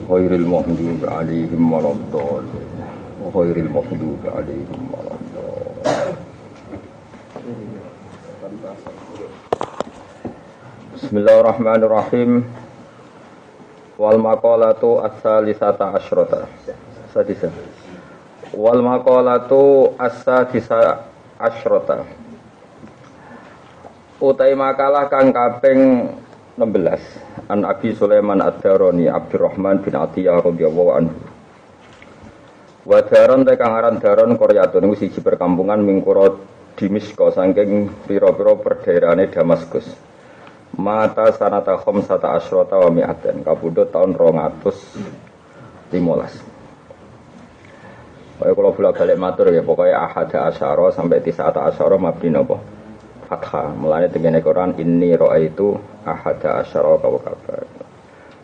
Ghairil maghdubi 'alaihim waladdallin. Ghairil maghdubi 'alaihim waladdallin. Bismillahirrahmanirrahim. Wal maqalatu as-salisata asyrata. Sadisa. Wal maqalatu as-sadisa asyrata. Utai makalah kang kaping 16 An Abi Sulaiman Ad-Darani Abdurrahman bin Atiyah radhiyallahu anhu. Wa daron te kang aran daron Qaryatun iku siji perkampungan mingkura Dimisko saking pira-pira perdaerahane Damaskus. Mata sanata khamsata asyrata wa mi'atan kapundhut taun 215. Kaya kula bolak-balik matur ya pokoke ahada asyara sampai tisata asyara mabni napa? Fathah. Mulane tengene Quran inni ra'aitu ahada asyara kawkaban.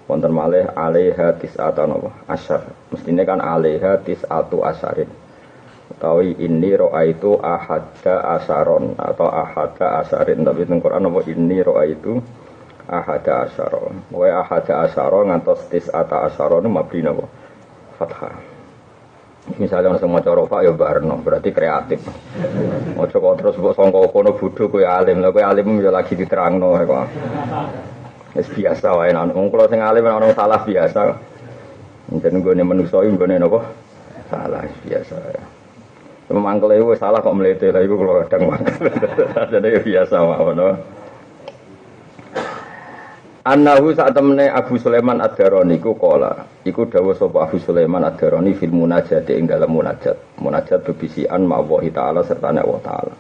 Wonten malih alaiha tis'ata napa? Asyar. Mestine kan alaiha tis'atu asyarin. Utawi inni ra'aitu ahada asyaron atau ahada asyarin. Tapi teng Quran napa inni ra'aitu ahada asyara. Wa ahada asyara ngantos tis'ata asyara mabni napa? Fathah. Misalnya langsung mau corofa ya barno, berarti kreatif. Mau coba terus buat songkok kono bodoh kue alim, lah kue alim ya lagi diterangno kok. Es biasa wae nang kalau sing alim orang salah biasa. Mungkin gue nih manusia gue nih nopo salah biasa. Memang kalau salah kok melete lah, itu kalau kadang mangkel. Jadi biasa mawon. Annahu saat temene Abu Sulaiman Ad-Darani iku qala iku dawuh sapa Abu Sulaiman Ad-Darani fil munajat ing dalem munajat bebisian ma'allahi taala serta Allah taala.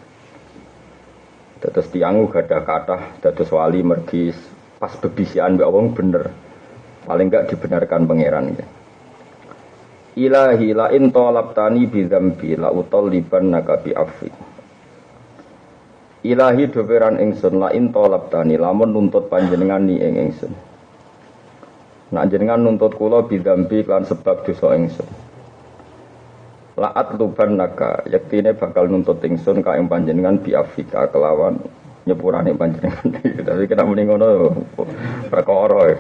Dados tiyang gadah kathah dados wali mergi pas bebisian mbek wong bener. Paling enggak dibenarkan pangeran ya. Ilahi la in talabtani bi dzambi la utalliban naka bi afi. Ilahi doberan ingsun la in talabtani lamun nuntut panjenengan ni ing ingsun. Nak jenengan nuntut kula bidzambi lan sebab dosa ingsun. La'at luban naka yektine bakal nuntut ingsun ka ing panjenengan bi afika kelawan nyepurane panjenengan. Tapi kena muni ngono perkara.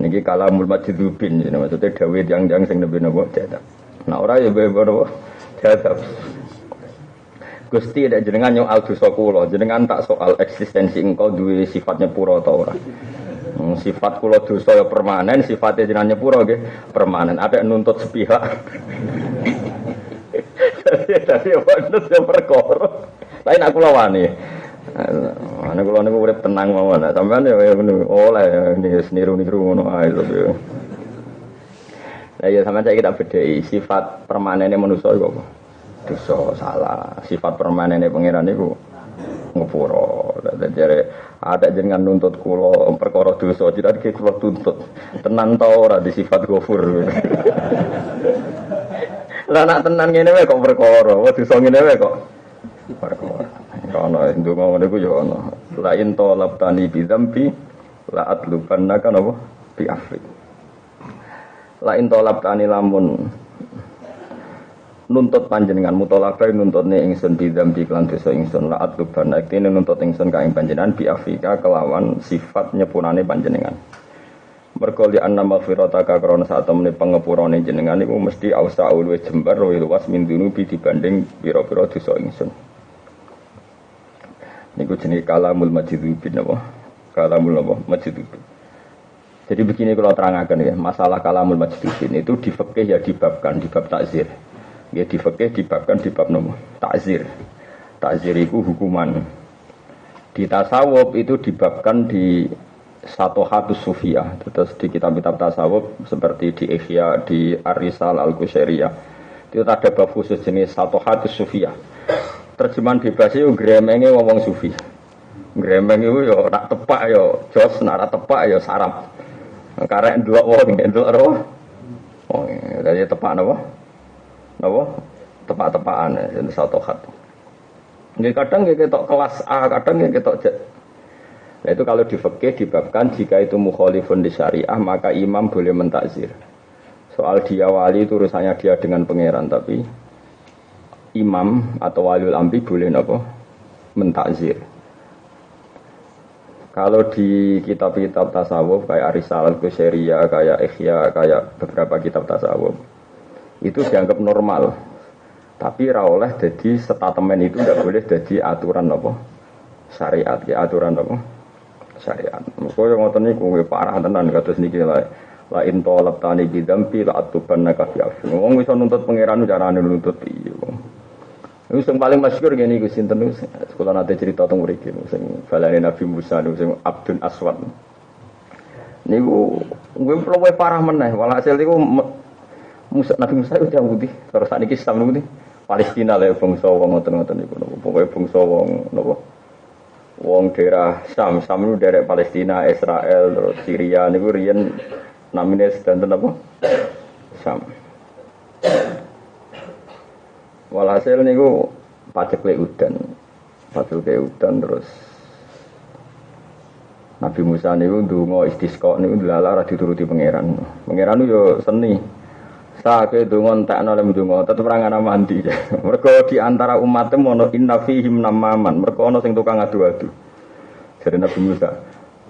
Niki kalamul majdzubin jenenge maksude dawuh tiyang-tiyang sing nembe napa jadab. Nah ora ya bebo jadab. Gusti ada jenengan nyoal dosa kula, jenengan tak soal eksistensi engkau duwe sifat nyepuro ta ora. Sifat kula dosa ya permanen, sifatnya jenengan nyepuro nggih permanen. Ada nuntut sepihak. Jadi wonten ya perkara. Lain aku lawani. Ana kula niku urip tenang mawon. Sampeyan ya oleh niru-niru ngono ae lho. Lah ya sampeyan saiki tak bedheki sifat permanene manusa iku apa? Dosa salah, sifat permanene pangeran niku ngepuro. Jadi ada jenengan nuntut kula perkara dosa, tidak iki kula tuntut. Tenan ta ora di sifat ghafur. Lah nak tenan ngene wae kok perkara, dosa ngene wae kok perkara. Ana ndonga ngene ku ya ana. La in talabtani bi dzambi la atlubannaka napa bi afri. La in talabtani lamun nuntut panjenengan mutolabai nuntutne ingsun bidzambi lan dosa ingsun la atlubana kene nuntut ingsun ka ing panjenengan bi afika kelawan sifat nyepurane panjenengan. Mergo li anna maghfirataka krana sak temene pangepurane jenengan iku mesti ausaul wa jembar wa luas min dunubi dibanding pira-pira dosa ingsun. Niku jenenge kalamul majdzubin napa? Kalamul napa? Majdzubin. Jadi begini kalau terangaken ya, masalah kalamul majdzubin itu di fikih ya dibabkan di bab takzir. Ya di fikih dibabkan di bab nomor takzir. Takzir itu hukuman. Di tasawuf itu dibabkan di satu hadis sufiyah. Terus di kitab-kitab tasawuf seperti di Ihya, di Ar-Risal Al-Qushairiyah. Itu ada bab khusus jenis satu hadis sufiyah. Terjemahan bebas itu gremenge ngomong sufi. Gremeng itu ya nak tepak ya jos, nak tepak ya sarap. Karek ndelok wong, ndelok ro. Oh, dadi tepak napa? Napa? Tepak-tepakan satu hat. Nggih kadang nggih ketok kelas A, kadang nggih ketok Z. Nah itu kalau di fikih dibabkan jika itu mukhalifun di syariah maka imam boleh mentakzir. Soal dia wali itu urusannya dia dengan pangeran, tapi imam atau waliul amri boleh napa? Mentakzir. Kalau di kitab-kitab tasawuf kayak Arisalah Al-Qusairiyah, kayak Ihya, kayak beberapa kitab tasawuf itu dianggap normal. Tapi ra oleh jadi statement itu tidak boleh jadi aturan apa? Syariat, ya aturan apa? Syariat. Kok yang ngoten niku parah tenan kados niki la in talab tani bidampi la atubanna ka fi afin. Wong iso nuntut pangeran carane nuntut piye wong. Iku sing paling masyhur ngene iku sinten niku kula nate cerita teng mriki sing balane Nabi Musa niku sing Abdun Aswad. Niku luwih parah meneh. Walhasil niku Nabi Musa itu yang putih. Terus sakniki Islam niku Palestina lho bangsa wong ngoten-ngoten niku napa. Pokoke bangsa wong napa. Wong daerah Sam itu daerah Palestina, Israel, terus Syria niku riyen namine sedanten apa? Sam. Walhasil niku pacek udan terus Nabi Musa niku ndonga istisqa niku dilalah dituruti pangeran. Pangeran yo seni. Sake donga entekno lem donga tetep ora ngana mandi. Mergo di antara umatnya ono inna fihim namaman. Mergo ono sing tukang adu-adu. Jadi Nabi Musa,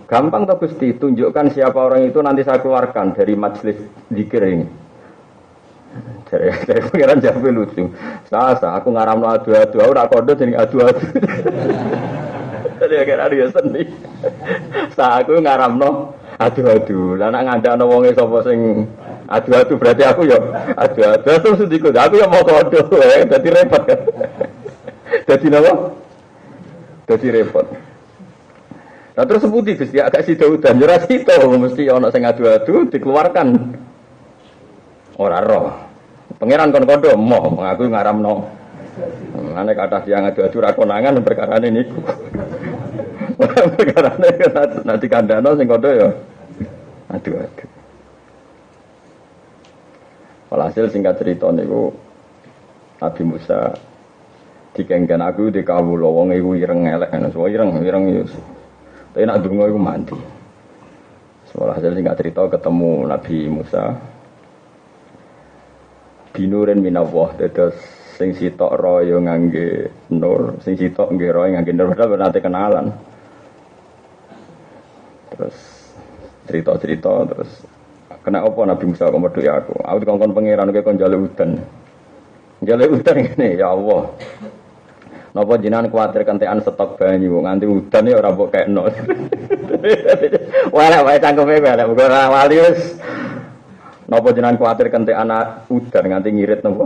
gampang tak Gusti tunjukkan siapa orang itu nanti saya keluarkan dari majelis zikir ini. Jadi pangeran jawab lucu. Sasa aku ngaramno adu-adu, aku ora kodo jeneng adu-adu. Jadi akhirnya dia seni. Aku ngaramno adu-adu. Lah nek ngandakno wonge sapa sing adu-adu berarti aku ya adu-adu. Terus ndikut aku ya mau kodo. Dadi repot kan. Dadi napa? Dadi repot. Nah terus putih Gusti agak sida udan yo ra sida mesti ana sing adu-adu dikeluarkan. Ora roh. Pangeran kon kodo moh aku ngaramno. Ane kathah tiyang adu-adu ra konangan perkarane niku. Perkarane nanti kandhano sing kodo ya adu-adu. Walhasil singkat cerita niku Nabi Musa dikengken aku di kawula wong iku ireng elek ana so ireng yo. Tapi nak donga iku mandi. Walhasil singkat cerita ketemu Nabi Musa binuren minallah dados sing sitok ro yo ngangge nur, sing sitok nggih ro ngangge nur padahal nate kenalan. Terus cerita-cerita terus kena apa Nabi Musa kok medhuk aku. Aku dikongkon pangeran kok njaluk udan. Njaluk udan ngene ya Allah. Napa jenengan kuwatir kentekan stok banyu nganti udan ya ora mbok kekno. Wala wae cangkeme wae ora wali wis. Napa jenengan kuwatir kentekan udan nganti ngirit napa?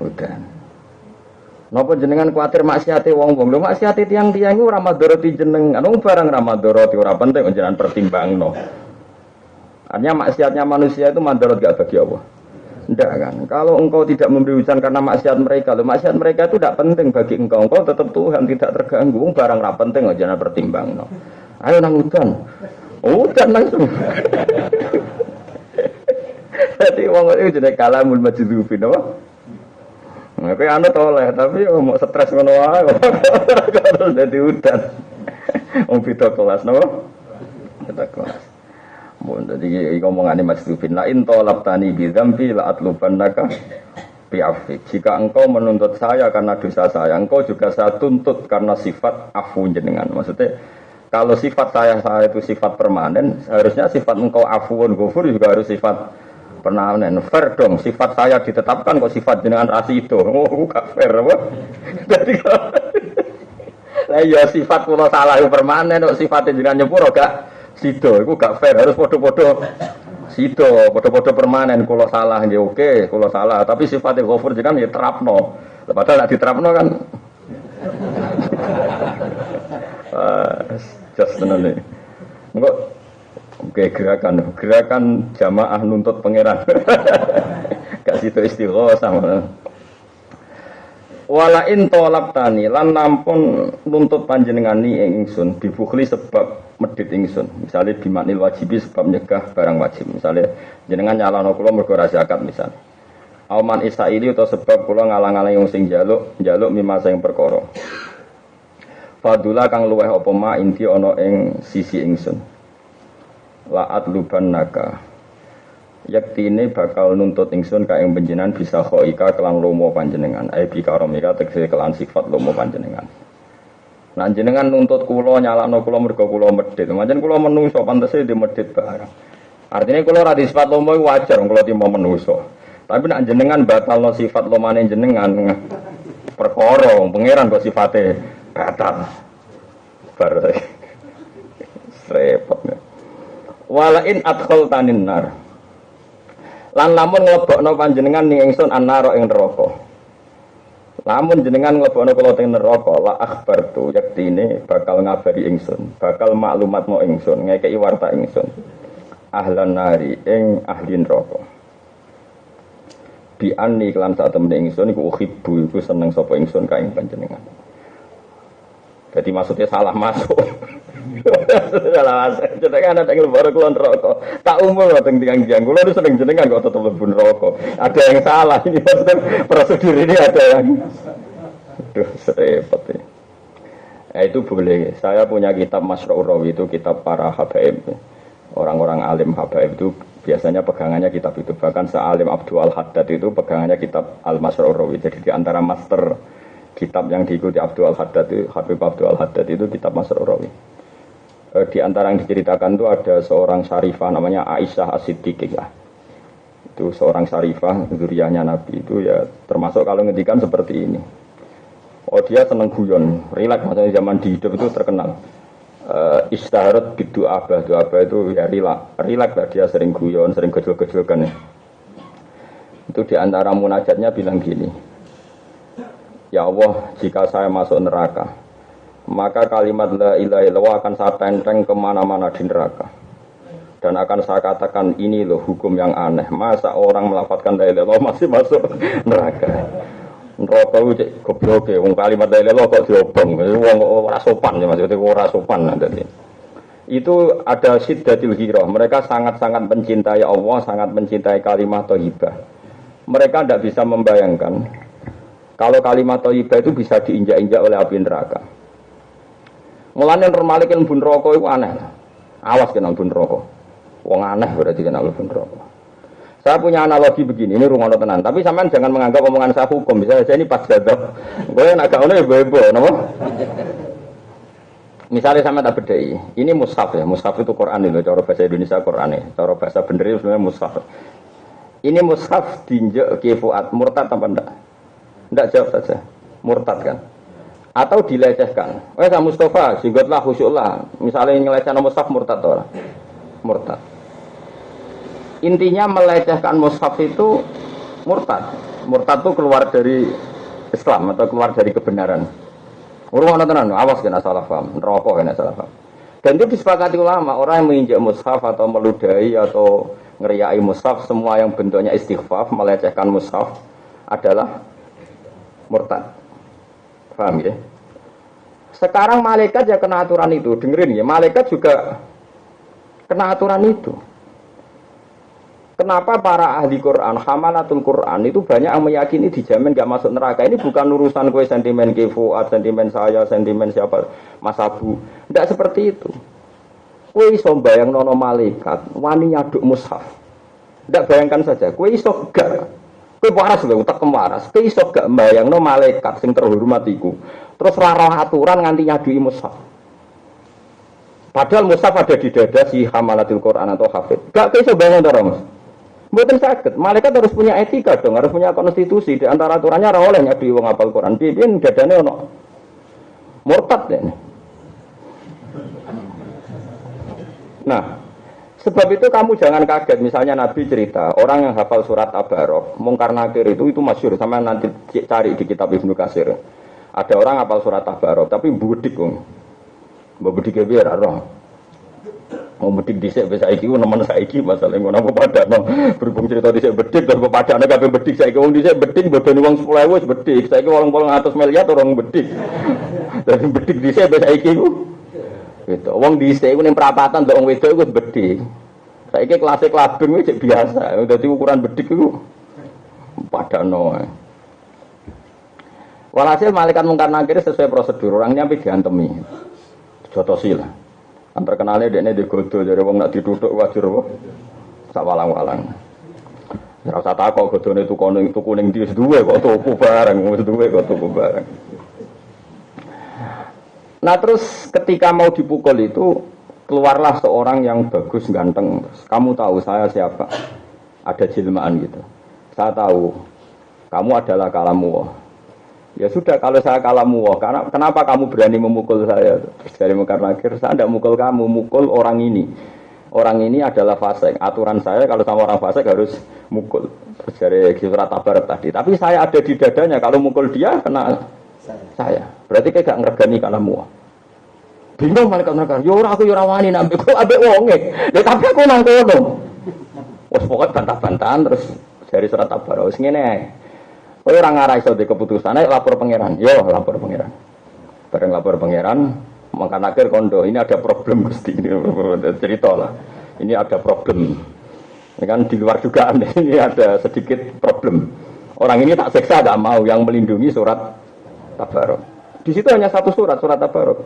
Udan. Napa jenengan kuwatir maksiate wong-wong? Lho maksiate tiyang-tiyang iku ora madharati jenengan. Wong barang ra madharati ora penting jenengan pertimbangno. Artinya maksiatnya manusia itu madharat gak bagi Allah. Tidak kan? Kalau engkau tidak memberi hujan karena maksiat mereka, loh maksiat mereka itu tidak penting bagi engkau. Engkau tetap Tuhan tidak terganggu. Barang ra penting aja jangan pertimbang. No. Ayo nang hujan. Hujan langsung. Jadi wong itu jadi kalamul majdzubin, apa? Nah, kayak anu toleh, tapi mau stres ngono wae. Terus jadi hujan. Wong beda kelas, no? Beda kelas. Mun dadi ngomongane majdzubin la in talabtani bi dzambi la atlubannaka bi afi. Jika engkau menuntut saya karena dosa saya, engkau juga saya tuntut karena sifat afu jenengan. Maksudnya kalau sifat saya itu sifat permanen, harusnya sifat engkau afuun ghafur juga harus sifat permanen. Fair dong, sifat saya ditetapkan kok sifat jenengan rasi itu. Oh, gak fair apa? Jadi lah ya sifat kula salah itu permanen kok sifat jenengan nyepuro gak sido, itu gak fair, harus podo-podo sido, podo-podo permanen. Kalau salah ya oke, kalau salah, tapi sifatnya ghafur jangan ya terapno. Padahal nak diterapno kan just tenan nih. Enggak oke gerakan jamaah nuntut pangeran. Gak sido istighosah. Wala in tolabtani lan nampun nuntut panjenengani ingsun dibukhli sebab medhit ingsun. Misale bimaknil wajibi sebab nyegah barang wajib. Misale jenengan nyalano kula mergo ra zakat misal. Auman isaili utawa sebab kula ngalang-alangi wong sing njaluk mimasa ing perkara. Fadula kang luweh apa ma inti ana ing sisi ingsun. La'at lubannaka. Yaktine bakal nuntut ingsun ka ing panjenengan bisa khoika kelan lomo panjenengan. Ai bi karomika tegese kelan sifat lomo panjenengan. Nah jenengan nuntut kula nyalakno kula mergo kula medhit. Pancen kula menungso pantese di medhit barang. Artinya kula ora di sifat lomo wajar kula timo menungso. Tapi nek jenengan batalno sifat lomane jenengan perkara pangeran kok sifate batal. Bar repot. Wala in adkhaltanin nar. Lan lamun nglebokno panjenengan ning ingsun annara ing neraka. Lamun jenengan nglebokno kula teng neraka, la akhbartu yaktine bakal ngabari ingsun, bakal maklumatno ingsun, ngekeki warta ingsun. Ahlan nari ing ahli neraka. Bi anni lan sak temene ingsun iku uhibbu iku seneng sapa ingsun ka ing panjenengan. Jadi maksudnya salah masuk. Salah masuk. Jenengan ada yang baru keluar neraka. Tak umum teng tiang-tiang kula nu seneng jenengan kok tetep mlebu neraka. Ada yang salah ini maksudnya prosedur ini ada yang aduh repot ya. Itu boleh. Saya punya kitab Masra'ur Rawi itu kitab para habaib. Orang-orang alim habaib itu biasanya pegangannya kitab itu. Bahkan sealim Abdul Al-Haddad itu pegangannya kitab Al-Masra'ur Rawi. Jadi di antara master kitab yang diikuti Abdul Al-Haddad itu, Habib Abdul Al-Haddad itu kitab Masra'ur Rawi. Di antara yang diceritakan itu ada seorang syarifah namanya Aisyah As-Siddiqah. Itu seorang syarifah zuriyahnya Nabi itu ya termasuk kalau ngedikan seperti ini. Oh dia seneng guyon, rileks maksudnya zaman di hidup itu terkenal. Istaharat bidu abah itu ya rileks lah dia sering guyon, sering gejol-gejolkan ya. Itu di antara munajatnya bilang gini. Ya Allah, jika saya masuk neraka, maka kalimat la ilaha illallah akan saya tenteng kemana-mana di neraka. Dan akan saya katakan ini loh hukum yang aneh. Masa orang melafadzkan la ilaha illallah masih masuk neraka? Neraka itu goblok ya. Kalimat la ilaha illallah kok diobong. Wong ora sopan ya maksudnya ora sopan nanti. Itu ada syiddatil hirah. Mereka sangat-sangat mencintai Allah, sangat mencintai kalimat thayyibah. Mereka tidak bisa membayangkan kalau kalimat thayyibah itu bisa diinjak-injak oleh api neraka. Mulane normale kan bun neraka itu aneh. Awas kena bun neraka. Wong aneh berarti kena bun neraka. Saya punya analogi begini, ini rungono tenan. Tapi sampean jangan menganggap omongan saya hukum. Misalnya saya ini pas jadab. Kowe nek gak ngono ya bebo, napa? Misalnya sama tak bedai. Ini mushaf ya. Mushaf itu Quran itu cara bahasa Indonesia Quran ya. Cara bahasa bener itu sebenarnya mushaf. Ini mushaf dinjek ke Fuad murtad apa enggak? Enggak jawab saja. Murtad kan? Atau dilecehkan. Sa Mustafa, singgatlah khusyuklah. Misalnya ngelecehkan mushaf murtad orang. Murtad. Intinya melecehkan mushaf itu murtad. Murtad itu keluar dari Islam atau keluar dari kebenaran. Urung ana tenan, awas kena salah paham, neraka kena salah paham. Dan itu disepakati ulama, orang yang menginjak mushaf atau meludahi atau ngeriai mushaf, semua yang bentuknya istighfaf, melecehkan mushaf adalah murtad. Paham ya? Sekarang malaikat ya kena aturan itu, dengerin ya, malaikat juga kena aturan itu. Kenapa para ahli Quran, hamalatul Quran itu banyak yang meyakini dijamin gak masuk neraka. Ini bukan urusan kue sentimen Fuad, sentimen saya, sentimen siapa, Mas Abu. Tidak seperti itu. Kue iso bayang nono malaikat, wani nyaduk mushaf. Tidak bayangkan saja, kue iso gak. Kue waras loh, tak kemaras. Kue iso gak bayang nono malaikat, sing terhormat iku. Terus rarah aturan nganti nyadui mushaf. Padahal mushaf ada di dada si hamalatul Quran atau hafid. Gak kue iso bayang nono. Mboten sakit. Malaikat harus punya etika dong, harus punya konstitusi. Di antara aturannya ora oleh nyadui wong hafal Quran. Piye dadane ono murtad ya. Nah, sebab itu kamu jangan kaget misalnya Nabi cerita orang yang hafal surat Tabarok, Mungkar Nakir itu masyhur sama nanti cari di kitab Ibnu Katsir. Ada orang hafal surat Tabarok tapi budik wong. Mbok budik biar ora. Mau bedik dhisik wis saiki nemen saiki masalah ngono apa padano berhubung cerita dhisik bedik terus padane kabeh bedik saiki wong dhisik bedik bodoni wong 10.000 wis bedik saiki 800 miliar orang bedik. Dadi bedik dhisik wis saiki ku gitu. Wong dhisik ku ning perapatan wong wedok iku bedik. Saiki kelas klabing wis biasa. Dadi ukuran bedik iku padano. Walhasil malaikat Mungkar Nakir sesuai prosedur orangnya sampai diantemi. Jotosi lah. Antar kenalnya dia digodo dari wong nak ditutuk wajar apa? Sak walang-walang. Ora usah takok godone tuku ning ndi wis duwe kok tuku bareng, wis duwe kok tuku bareng. Nah terus ketika mau dipukul itu keluarlah seorang yang bagus ganteng. Terus, kamu tahu saya siapa? Ada jelmaan gitu. Saya tahu kamu adalah kalamu. Ya sudah kalau saya kalamu, karena kenapa kamu berani memukul saya? Terus dari Mekar Nakir, saya tidak mukul kamu, mukul orang ini. Orang ini adalah fasik. Aturan saya kalau sama orang fasik harus mukul. Terus dari surat Tabarak tadi. Tapi saya ada di dadanya. Kalau mukul dia kena saya. Berarti kayak gak ngergani kalamu. Bingung malaikat neraka. Yo ora aku yo ora wani nak ambek ambek wonge. Ya tapi aku nang kono. Wes pokoke bantah-bantahan terus dari surat Tabarak wis ngene ae. Kowe ora ngarah iso di keputusan ae lapor pangeran. Yo lapor pangeran. Bareng lapor pangeran Mekar Nakir kondo, ini ada problem Gusti, ini cerita lah. Ini ada problem. Ini kan di luar dugaan, ini ada sedikit problem. Orang ini tak seksa, gak mau yang melindungi surat Tabarok. Di situ hanya satu surat Tabarok.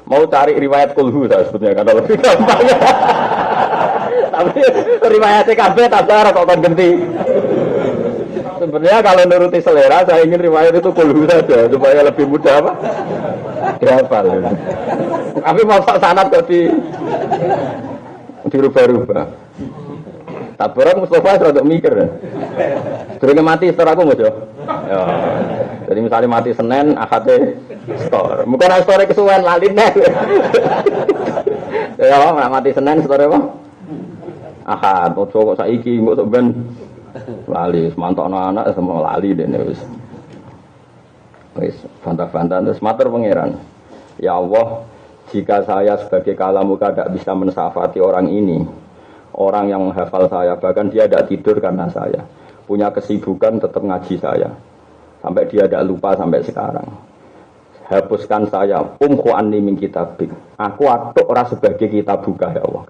Mau cari riwayat kulhu saya sebetulnya karena lebih gampang. Tapi riwayat TKB Tabarok kok kan ganti. Sebenarnya kalau nuruti selera saya ingin riwayat itu kulhu saja supaya lebih mudah apa? Dihafal. Tapi masak sanad kok dirubah-rubah. Tabarok Mustafa rada mikir. Durunge mati setor aku mojo. Ya. Jadi misalnya mati Senin, Ahade setor. Mungkin store kesuwen lali nek. Ya, mati Senin setor apa? Ahad, ojo kok saiki engko sok ben lali, semantokno anak semua lali dene wis. Wis bantah-bantah terus matur pangeran. Ya Allah, jika saya sebagai kalamuka tidak bisa mensafati orang ini, orang yang menghafal saya, bahkan dia tidak tidur karena saya, punya kesibukan tetap ngaji saya, sampai dia tidak lupa sampai sekarang. Hapuskan saya, anni min kitabik. Aku atuk ora sebagai kitab buka ya Allah.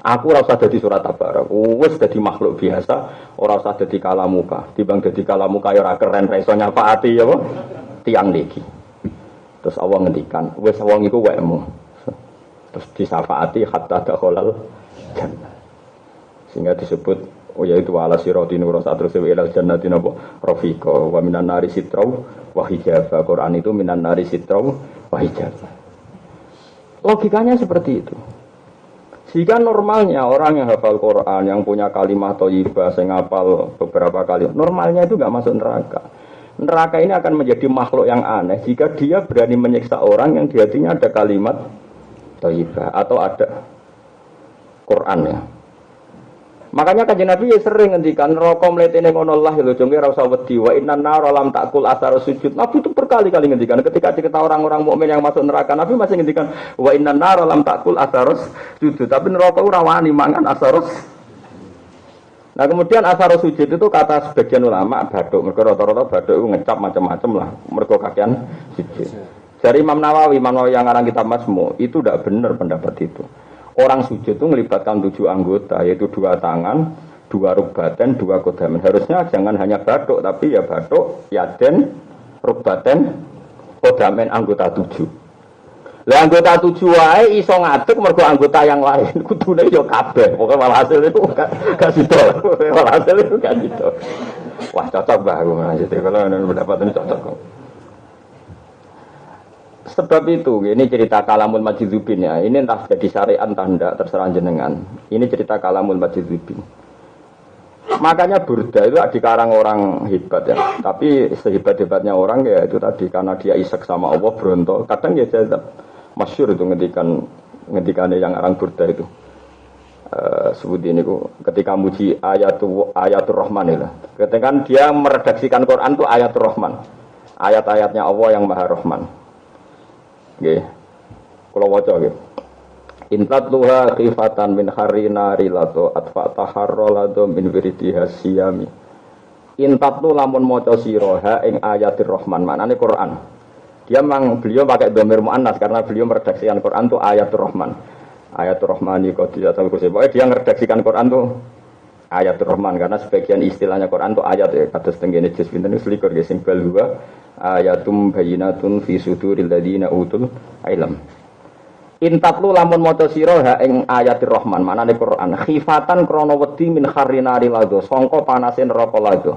Aku ora usah dadi surat Tabarak. Wis dadi makhluk biasa, ora usah dadi kalamuka. Timbang dadi kalamuka ya ora keren ra iso nyafaati ya apa? Tiang niki. Terus Allah ngendikan, wis wong iku wekmu. Terus disafaati hatta dakhalal jannah. Sehingga disebut yaitu ala sirati nurun satrus ilal jannati napa rafiqa wa minan nari sitrau wa hijaba. Quran itu minan nari sitrau wa hijaba. Logikanya seperti itu. Jika normalnya orang yang hafal Quran, yang punya kalimat thayyibah, sing hafal beberapa kali, normalnya itu enggak masuk neraka. Neraka ini akan menjadi makhluk yang aneh jika dia berani menyiksa orang yang di hatinya ada kalimat thayyibah atau ada Quran ya. Makanya kanjeng Nabi ya sering ngendikan neraka mletene ngono lah lho jenge ora usah wedi wa innan nar lam takul asar sujud. Nabi itu berkali-kali ngendikan ketika cerita orang-orang mukmin yang masuk neraka Nabi masih ngendikan wa innan nar lam takul asar sujud. Tapi neraka ora wani mangan asar. Nah kemudian asar sujud itu kata sebagian ulama baduk, mergo rata-rata baduk itu ngecap macam-macam lah, mergo kakean sujud. Dari Imam Nawawi yang ngarang kitab Majmu itu tidak benar pendapat itu. Orang sujud itu melibatkan 7 anggota, yaitu 2 tangan, 2 rukbaten, 2 kodamen. Harusnya jangan hanya baduk, tapi ya baduk, yaden, rukbaten, kodamen anggota 7. Lah anggota 7 wae iso ngadeg mergo anggota yang lain. Kudune yo kabeh. Pokoke walhasil itu gak sido. Walhasil itu gak sido. Wah cocok bae maksudnya kalau pendapat ini cocok kok. Sebab itu, ini cerita Kalamul Majidubin ya. Ini entah jadi syariat entah enggak, terserah jenengan. Ini cerita Kalamul Majidubin. Makanya Burda itu dikarang orang hebat ya. Tapi sehebat-hebatnya orang ya itu tadi karena dia isek sama Allah berontok. Kadang ya jazab. Masyhur itu ngedikannya yang arang Burda itu. Sebut ini ketika muji ayatul Rahman itu. Ketika dia meredaksikan Quran itu ayatul Rahman. Ayat-ayatnya Allah yang Maha Rahman. Nggih. Kula waca nggih. Intatluha khifatan min harina rilato atfa taharralado min wiridiha siyami. Intatlu lamun maca sira ing ayatir Rahman, maknane Quran. Dia memang beliau pakai dhamir muannas karena beliau meredaksikan Quran itu ayatul Rahman. Ayatul Rahmani qadiyatul kursi. Pokoknya dia meredaksikan Quran itu ayatul Rahman karena sebagian istilahnya Quran itu ayat ya. Kados tengene juz pinten niku selikur nggih sing bal huwa ayatum bayyinatun fi suduril ladina utul ilm. Intatlu lamun maca sira ha ing ayatir Rahman, manane Quran. Khifatan krana wedi min kharinari lado, sangka panase neraka lado.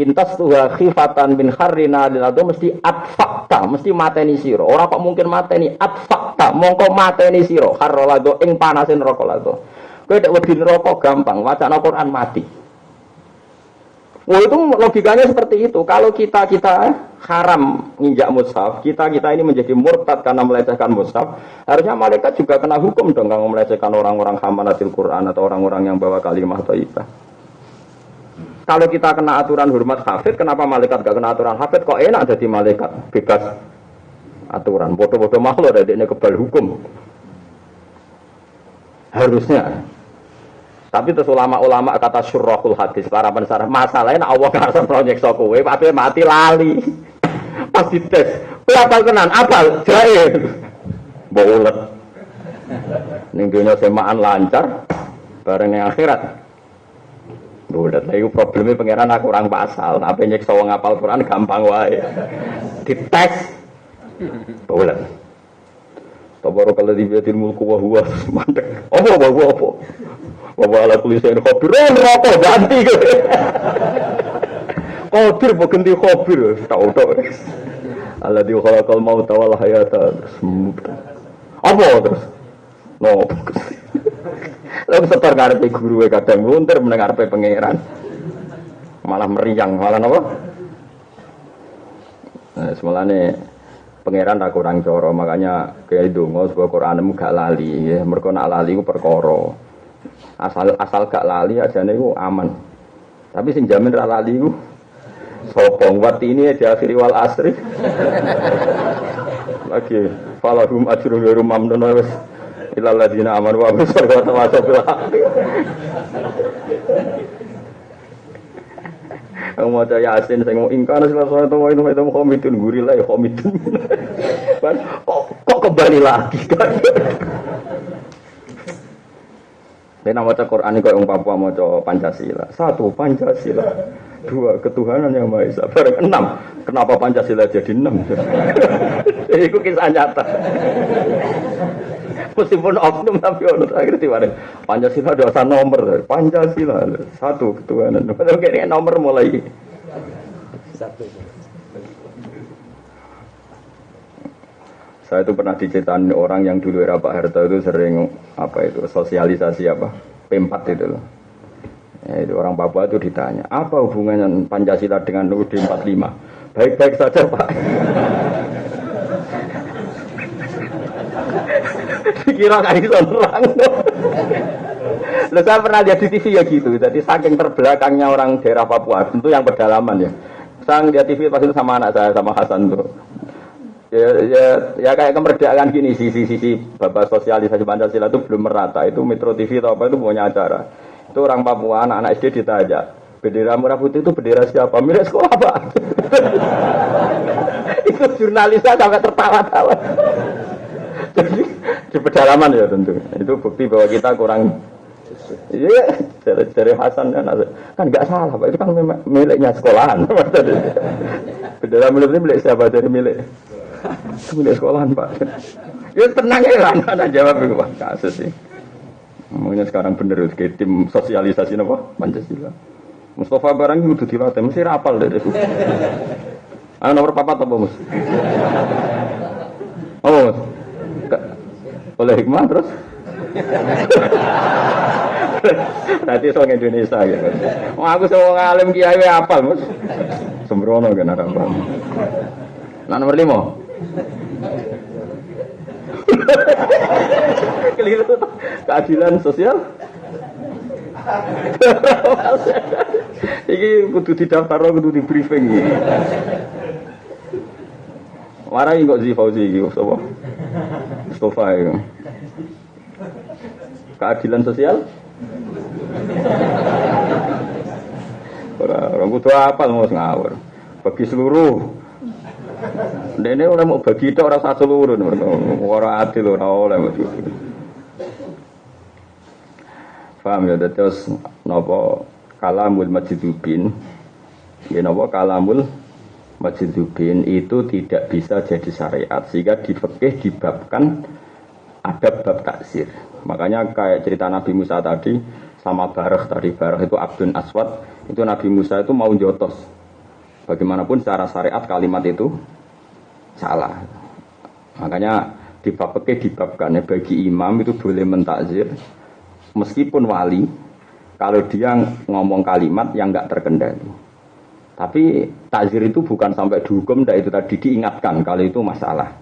Intas tuha khifatan min kharrina lilado mesti atfakta, mesti mateni sira. Ora kok mungkin mateni atfakta, mongko mateni sira kharralado ing panasin neraka lado. Kowe nek wedi neraka gampang, wacana Quran mati. Itu logikanya seperti itu. Kalau kita haram nginjak mushaf, kita ini menjadi murtad karena melecehkan mushaf, harusnya malaikat juga kena hukum dong kalau melecehkan orang-orang hamalatil Quran atau orang-orang yang bawa kalimah thayyibah. Kalau kita kena aturan hormat hafid, kenapa malaikat gak kena aturan hafid? Kok enak jadi malaikat bebas aturan? Bodoh-bodoh makhluk ada ini kebal hukum. Harusnya. Tapi terus ulama-ulama kata syurrahul hadis, para pensarah, masalahnya Allah ngerasa proyek sokowe, tapi mati lali. Pas dites, apa tenan? Apal? Jair. Bolet. Ning dunya semaan lancar, bareng yang akhirat. Bolet. Lah iku probleme pangeran aku kurang pasal, apa nyekso wong ngapal Quran gampang wae. Dites. Bolet. Tabarakal ladzi bi yadil mulku wa huwa mandek. Apa? Wa ala kulli shay'in qadir. Rokok ganti. Qadir kok ganti khabir, tok-tok. Alladzi khalaqal mauta wal hayata. Apa terus? No. Lalu setor karepe guru kadang luntur meneng karepe pangeran. Malah meriang, malah napa? Nah, semalane pangeran ra kurang cara, makanya kiai donga supaya Quranmu gak lali ya. Mergo nak lali ku perkara. Asal gak lali ajane iku aman. Tapi sing jamin ra lali iku sapa wati ini di akhiri wal asri. Lagi falahum ajrun ghairu mamnun wis ilal ladina amanu wa amilus sholihati wa tawasaw Mau cari Yasin, saya mau ingkar selesai itu komitun gurila ya komitun. Kok kembali lagi kan? Dia nama Quran ini kalau Papua mau coba Pancasila. 1 Pancasila, 2 ketuhanan yang Maha Esa. Bareng 6. Kenapa Pancasila jadi 6? Itu kisah nyata. Meskipun oknum tapi ono akhir diware. Pancasila dosa nomor. Pancasila 1 ketuhanan. Kayaknya nomor mulai 1. Saya itu pernah diceritain orang yang dulu era Pak Harto itu sering sosialisasi P4 itu loh. Ya, itu orang Papua itu ditanya, apa hubungannya Pancasila dengan UUD 45? Baik-baik saja Pak. Dikira kayak gitu orang. Saya pernah lihat di TV ya gitu. Jadi saking terbelakangnya orang daerah Papua, tentu yang pedalaman ya. Saya lihat TV pas itu sama anak saya, sama Hasan tuh. Ya kayak kemerdekaan gini, sisi bapak sosialisasi Pancasila itu belum merata. Itu Metro TV atau apa itu punya acara. Itu orang Papua, anak-anak SD ditanya, bendera merah putih itu bendera siapa? Milik sekolah Pak. Itu jurnalisnya sampai tertawa-tawa. Jadi di pedalaman ya tentu. Itu bukti bahwa kita kurang. Iya, dari Hasan kan nggak salah Pak. Itu kan miliknya sekolahan. Bendera milik siapa? Dari milik sekolahan Pak. Ya tenang ya anak jawab itu Pak. Kasus sih. Mungkin sekarang bener kayak tim sosialisasi apa Pancasila. Mustafa barang itu dilatih mesti rapal deh itu. Nomor 4 apa Mus? Oh, oleh hikmah terus. Nanti soal Indonesia gitu. Aku sama ngalim kiai apal Mus. Sembrono kan rapal. Nomor 5. Keliru keadilan sosial. Iki kudu didaftar, kudu di briefing iki. Warai kok Fauzi iki sapa? Mustafa iki. Keadilan sosial? Ora kudu apal mos ngawur. Bagi seluruh. Dene ora mau bagi tok ora satu seluruh ora adil ora oleh. Paham ya, terus napa kalamul majdzubin. Ya napa kalamul majdzubin itu tidak bisa jadi syariat sehingga di fikih dibabkan ada bab taksir. Makanya kayak cerita Nabi Musa tadi sama Barah tadi, Barah itu Abdun Aswad, itu Nabi Musa itu mau jotos. Bagaimanapun secara syariat kalimat itu salah. Makanya di bab fikih dibabkan ya, bagi imam itu boleh mentakzir meskipun wali kalau dia ngomong kalimat yang enggak terkendali. Tapi takzir itu bukan sampai dihukum, itu tadi diingatkan kalau itu masalah.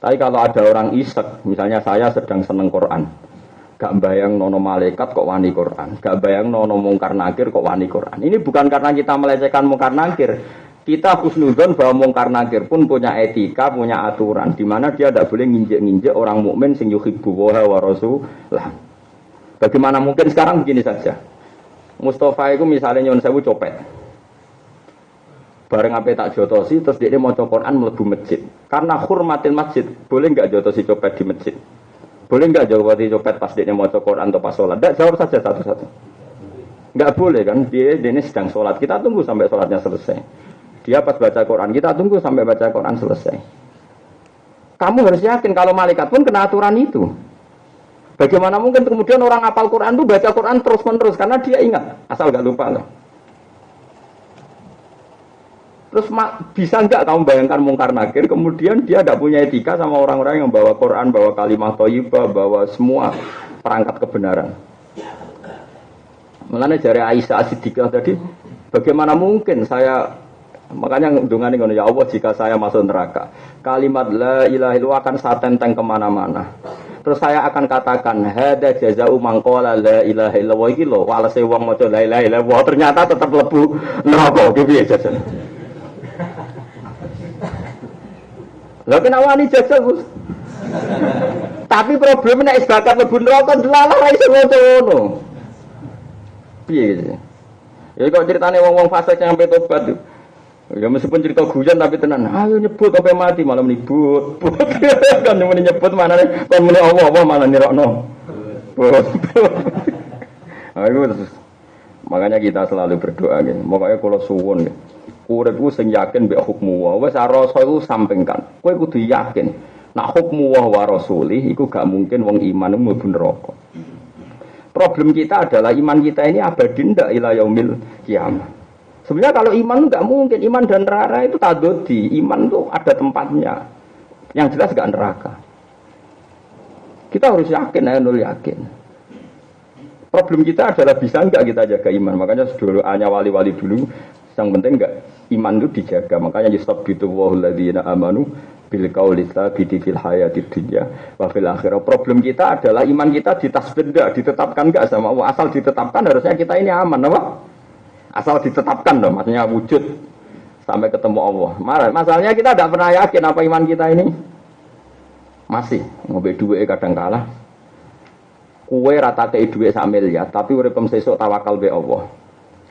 Tapi kalau ada orang isek, misalnya saya sedang seneng Quran, gak bayang nono malaikat kok wani Quran, gak bayang nono mungkar nakir kok wani Quran. Ini bukan karena kita melecehkan mungkar nakir. Kita husnudzon bahwa mungkar nakir pun punya etika, punya aturan, di mana dia tidak boleh nginjek-nginjek orang mukmin sing yuhibbu wa rasulah. Bagaimana mungkin sekarang begini saja. Mustafa itu misalnya nyon sewu copet. Bareng ape tak jotosi terus dia mau Quran mlebu masjid. Karena hormatil masjid, boleh enggak jotosi copet di masjid? Boleh enggak jotosi copet pas dia mau Quran atau pas sholat? Enggak, jawab saja satu-satu. Enggak boleh kan? Dia ini sedang sholat. Kita tunggu sampai sholatnya selesai. Dia pas baca Quran, kita tunggu sampai baca Quran selesai. Kamu harus yakin kalau malaikat pun kena aturan itu. Bagaimana mungkin kemudian orang hafal Quran itu baca Quran terus-menerus karena dia ingat, asal gak lupa loh. Terus bisa enggak kamu bayangkan mungkar nakir, kemudian dia tidak punya etika sama orang-orang yang bawa Quran, bawa kalimat thayyibah, bawa semua perangkat kebenaran. Mulanya jari Aisyah As-Siddiqah tadi, bagaimana mungkin saya, makanya ndongane ngono, ya Allah jika saya masuk neraka, kalimat la ilaha illallah akan saya tenteng kemana-mana. Terus saya akan katakan hada jazau man qala la ilaha illallah iki lho, walese wong maca la ilaha illallah ternyata tetap mlebu neraka. Piye jajan? Lha kenapa wani jajal, Gus? Tapi problemnya nek bakat mlebu neraka delalah ra iso ngono. Piye gitu? Ya kok ceritane wong-wong fasik sampai tobat tuh. Ya meskipun cerita guyon tapi tenan. Ayo nyebut sampai mati malam nyebut. Kan muni nyebut manane kon muni Allah mana nirokno. Ayo terus. Makanya kita selalu berdoa gitu. Makanya kalau suwun uripku sing yakin mbek hukmu wa wis rasa iku sampingkan. Kowe kudu yakin. Nak hukmu wa rasulih iku gak mungkin wong iman mlebu neraka. Problem kita adalah iman kita ini abadi ndak ila yaumil kiamah. Sebenarnya kalau iman nggak mungkin, iman dan neraka itu tadodi, iman itu ada tempatnya, yang jelas nggak neraka. Kita harus yakin, yakin. Problem kita adalah bisa nggak kita jaga iman, makanya doanya wali-wali dulu, yang penting nggak iman itu dijaga, makanya yusabbitu wahuladzina amanu bil qauli tsabiti fil hayatid dunya wa fil akhirah. Problem kita adalah iman kita ditasbih nggak, ditetapkan nggak sama Allah. Asal ditetapkan harusnya kita ini aman, apa? Asal ditetapkan dong, maksudnya wujud sampai ketemu Allah. Masalahnya kita tidak pernah yakin apa iman kita ini masih ngobe duit kadang kalah. Kue rata kei duit sak miliar, tapi uripem sesuk tawakal be Allah.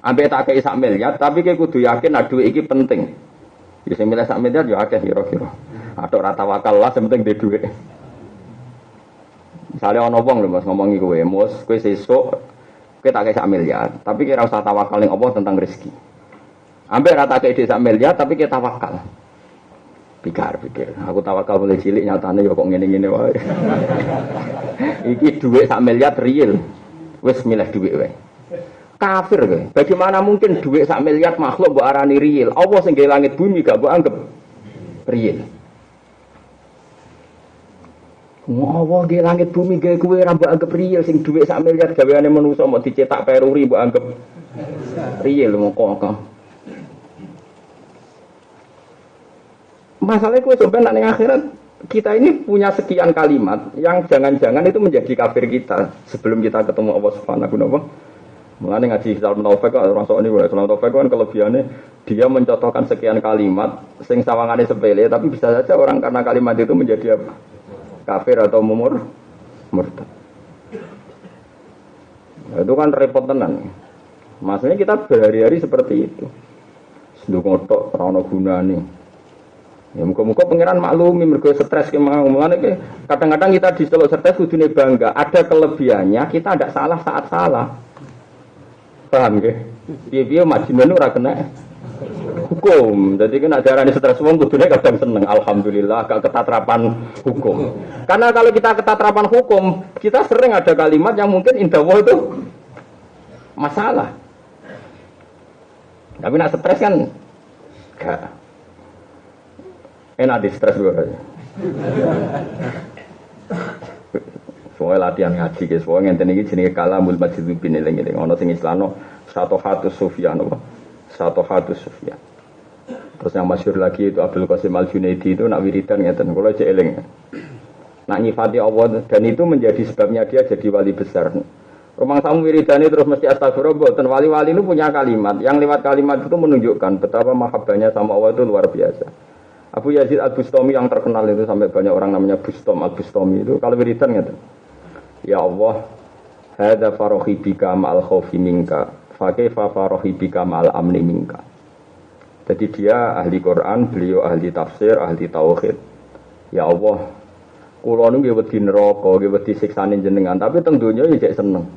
Ambek tak kei sak miliar, tapi kei kudu yakin duit iki penting. Ya sing milih sak miliar ya akeh kira-kira. Atau rata wakal lah, penting di duit. Misalnya ono wong lho Mas ngomongi kowe, Mus, kowe sesuk kowe tak kei sak miliar, tapi kira usah tawakal ning Allah tentang rezeki. Ambek rata kei sak miliar, tapi kita tawakal. Pikir, aku tawakal mulai cilik nyatane ya kok ngene-ngene wae. Iki duit sak miliar real. Wis milih duit wae. Kafir kowe. Bagaimana mungkin duit sak miliar makhluk mbok arani real? Allah sing gawe langit bumi gak mbok anggap real. Allah gawe langit bumi gawe kowe ora mbok anggap real, sing dhuwit sak miliar gaweane manusa mau dicetak peruri mbok anggap real moko. Masalahnya kowe sampeyan ning akhirat kita ini punya sekian kalimat yang jangan-jangan itu menjadi kafir kita sebelum kita ketemu Allah Subhanahu wa taala. Mulane ngaji Salam Taufik kok ora sok niku Salam Taufik kan kelebihannya dia mencontohkan sekian kalimat sing sawangane sepele tapi bisa saja orang karena kalimat itu menjadi apa? Kafir atau murtad. Nah, itu kan repot tenan. Maksudnya kita berhari-hari seperti itu. Seduk tok ora ono gunane. Ya muga-muga pangeran maklumi mergo stres ki mangane kadang-kadang kita diseluk stres kudune bangga. Ada kelebihannya kita tidak salah saat salah. Paham nggih? Piye-piye majnun ora kena hukum. Jadi kan ajaran stres wong kudune kadang seneng. Alhamdulillah gak ketatrapan hukum. Karena kalau kita ketatrapan hukum, kita sering ada kalimat yang mungkin indah itu masalah. Tapi nak stres kan Gak. Enak di stres gue aja. Soalnya latihan ngaji guys, soalnya ngenten iki jenenge kalamul majdzub bin eling-eling. Ono sing istilahno satohatus sufyan apa? Satohatus sufyan. Terus yang masyhur lagi itu Abdul Qasim Al-Junaidi itu nak wiridan ngeten, kula cek eling. Nak nyifati Allah dan itu menjadi sebabnya dia jadi wali besar. Rumah tamu wiridani terus mesti astagfirullah. Dan wali-wali itu punya kalimat. Yang lewat kalimat itu menunjukkan betapa mahabbahnya sama Allah itu luar biasa. Abu Yazid Al-Bustami yang terkenal itu sampai banyak orang namanya Bustom Al-Bustami itu kalau wiridan gitu. Ya Allah, hadza farohi bika ma'al khaufi minka, fa kaifa farohi bika ma'al amni minka. Jadi dia ahli Quran, beliau ahli tafsir, ahli tauhid. Ya Allah, kula nu nggih wedi neraka, nggih wedi siksane jenengan, tapi teng donya ya jek seneng.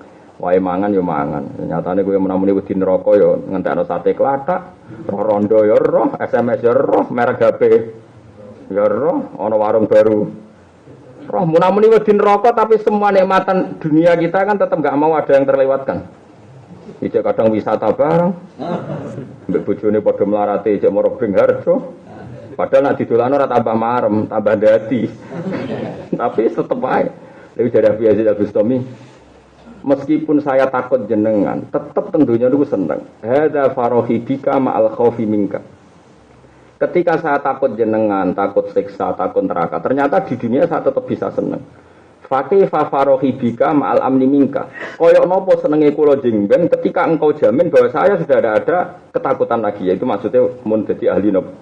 Wae mangan ya mangan. Nyatane kowe menamuni wedi neraka ya ngentekno sate klathak, roh rondo ya roh, SMS ya roh, merek HP ya roh, ana warung baru. Roh menamuni wedi neraka tapi semua nikmatan dunia kita kan tetap enggak mau ada yang terlewatkan. Ijek kadang wisata bareng. Mbek bojone padha mlarate ijek moro Bringharjo. Padahal nak didolano ora tambah marem, tambah dadi. Tapi tetep ae. Lha jare Abu Yazid Al-Bustami, meskipun saya takut jenengan, tetep teng donya niku seneng. Hadza farohi bika ma'al khaufi minka. Ketika saya takut jenengan, takut siksa, takut neraka, ternyata di dunia saya tetap bisa seneng. Fakih fafarohi bika ma'al amni minka. Koyok nopo senenge kula jengben ketika engkau jamin bahwa saya sudah ada ketakutan lagi. Yaitu maksudnya mun dadi ahli nopo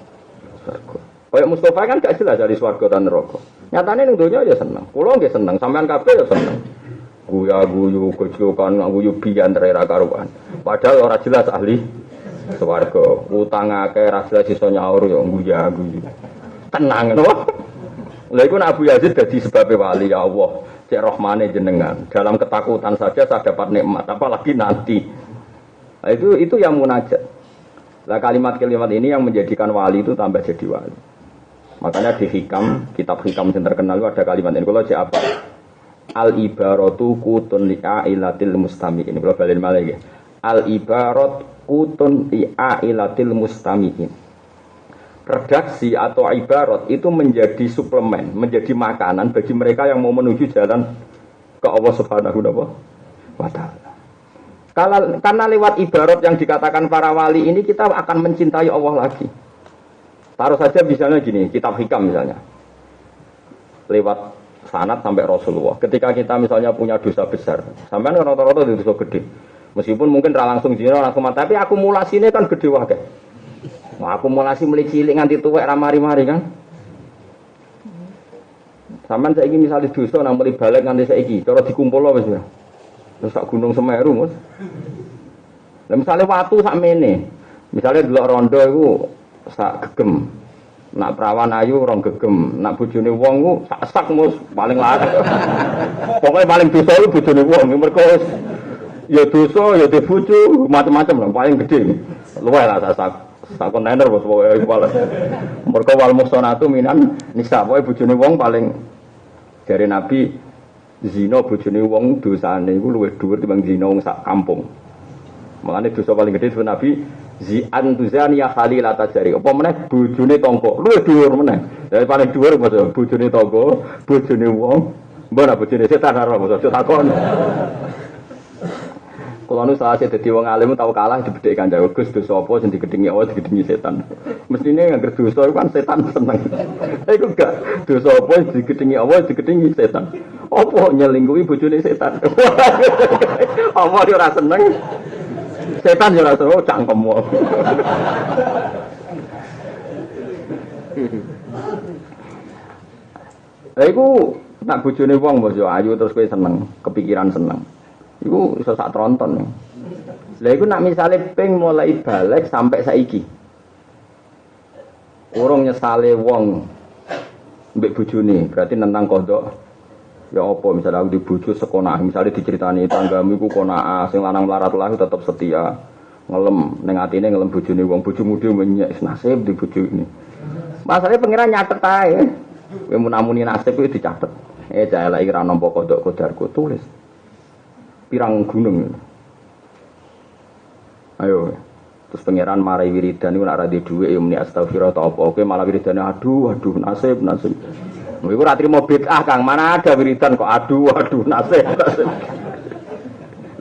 swarga. Koyok Mustafa kan gak jelas dari swarga dan neraka. Nyatane ning donya ya seneng. Kula nggih seneng, sampean kabeh ya seneng. Guyu gojokan guyu biyan ra karuan. Padahal ora jelas ahli swarga. Utang akeh ra jelas iso nyaur ya guyu. Tenang no. Lha iku Abu Yazid dadi sebabe wali ya Allah, cek rahmane jenengan. Dalam ketakutan saja saya dapat nikmat, apalagi nanti. Nah, itu yang munajat. Lah kalimat-kalimat ini yang menjadikan wali itu tambah jadi wali. Makanya di Hikam, kitab Hikam yang terkenal itu ada kalimat ini. Kalau cek apa? Al ibaratu kutun li'ailatil mustami'in. Kalau balik malah ya. Al ibarat kutun li'ailatil mustami'in. Redaksi atau ibarat itu menjadi suplemen, menjadi makanan bagi mereka yang mau menuju jalan ke Allah Subhanahu wa Ta'ala. Karena lewat ibarat yang dikatakan para wali ini kita akan mencintai Allah lagi. Taruh saja misalnya gini, kitab Hikam misalnya. Lewat sanad sampai Rasulullah. Ketika kita misalnya punya dosa besar, sampai rata-rata dosa gede. Meskipun mungkin langsung zina langsung mati, tapi akumulasinya kan gede wae. Wah, akumulasi mulai cilik nganti tuwek ra mari-mari kan. Sampeyan saiki misale dosa nang mulai balik nganti saiki, cara dikumpulno wis ya. Terus sak Gunung Semeru, Mas. Lah misale watu sak mene. Misale delok rondo iku sak gegem. Nak perawan ayu rong gegem, nak bojone wong ku sak Mus paling larang. Pokoke paling dosa iku bojone wong, mergo ya dosa ya dibojo macam-macam lah paling gede. Luwih lah sak kontainer bos pokoke wal. Mergo wal muhsanatu minan nisa pokoke bojone wong paling jare Nabi zina bojone wong dosane iku luwih dhuwur timbang zina wong sak kampung. Makane dosa paling gede disebut Nabi zi'an tuzani ya khalilata jari. Apa meneh bojone tangga luwih dhuwur meneh. Dadi paling dhuwur bojone tangga, bojone wong, mbok bojone setan ora bos takon. Kalau nu salah saya jadi wong alim tahu kalah dibedek kanjeng Gus dosa apa sing digedhingi Allah digedhingi setan. Mestine ngangger dosa iku kan setan seneng. Iku gak dosa apa sing digedhingi Allah digedhingi setan. Apa nyelingkuhi bojone setan. Apa dia ora seneng. Setan yo ora seneng cangkemmu. Lah iku nak bojone wong bos yo ayu terus kowe seneng, kepikiran seneng. Iku iso sak tronton. Lah iku nak misale ping mulai balik sampai saiki. Urung nyesale wong mbek bojone, berarti nentang kodok. Ya apa misalnya aku dibojo sekonah, misalnya diceritani tanggamu iku konaa sing lanang melarat lah tetep setia. Ngelem ning atine ngelem bojone wong bojomu dhewe nyek nasib di bojo ini. Masalahnya pengiran nyatet ae. Kowe munamuni nasib kuwi dicatet. Cah elek iki ra nampa kodok kodarku tulis. Pirang gunung. Ayo. Terus pangeran marai wiridan niku nek ora duwe dhuwit ya muni astagfirullah ta apa kowe malah wiridane aduh nasib. Iku ora trimo bid'ah Kang, mana ada wiridan kok aduh nasib.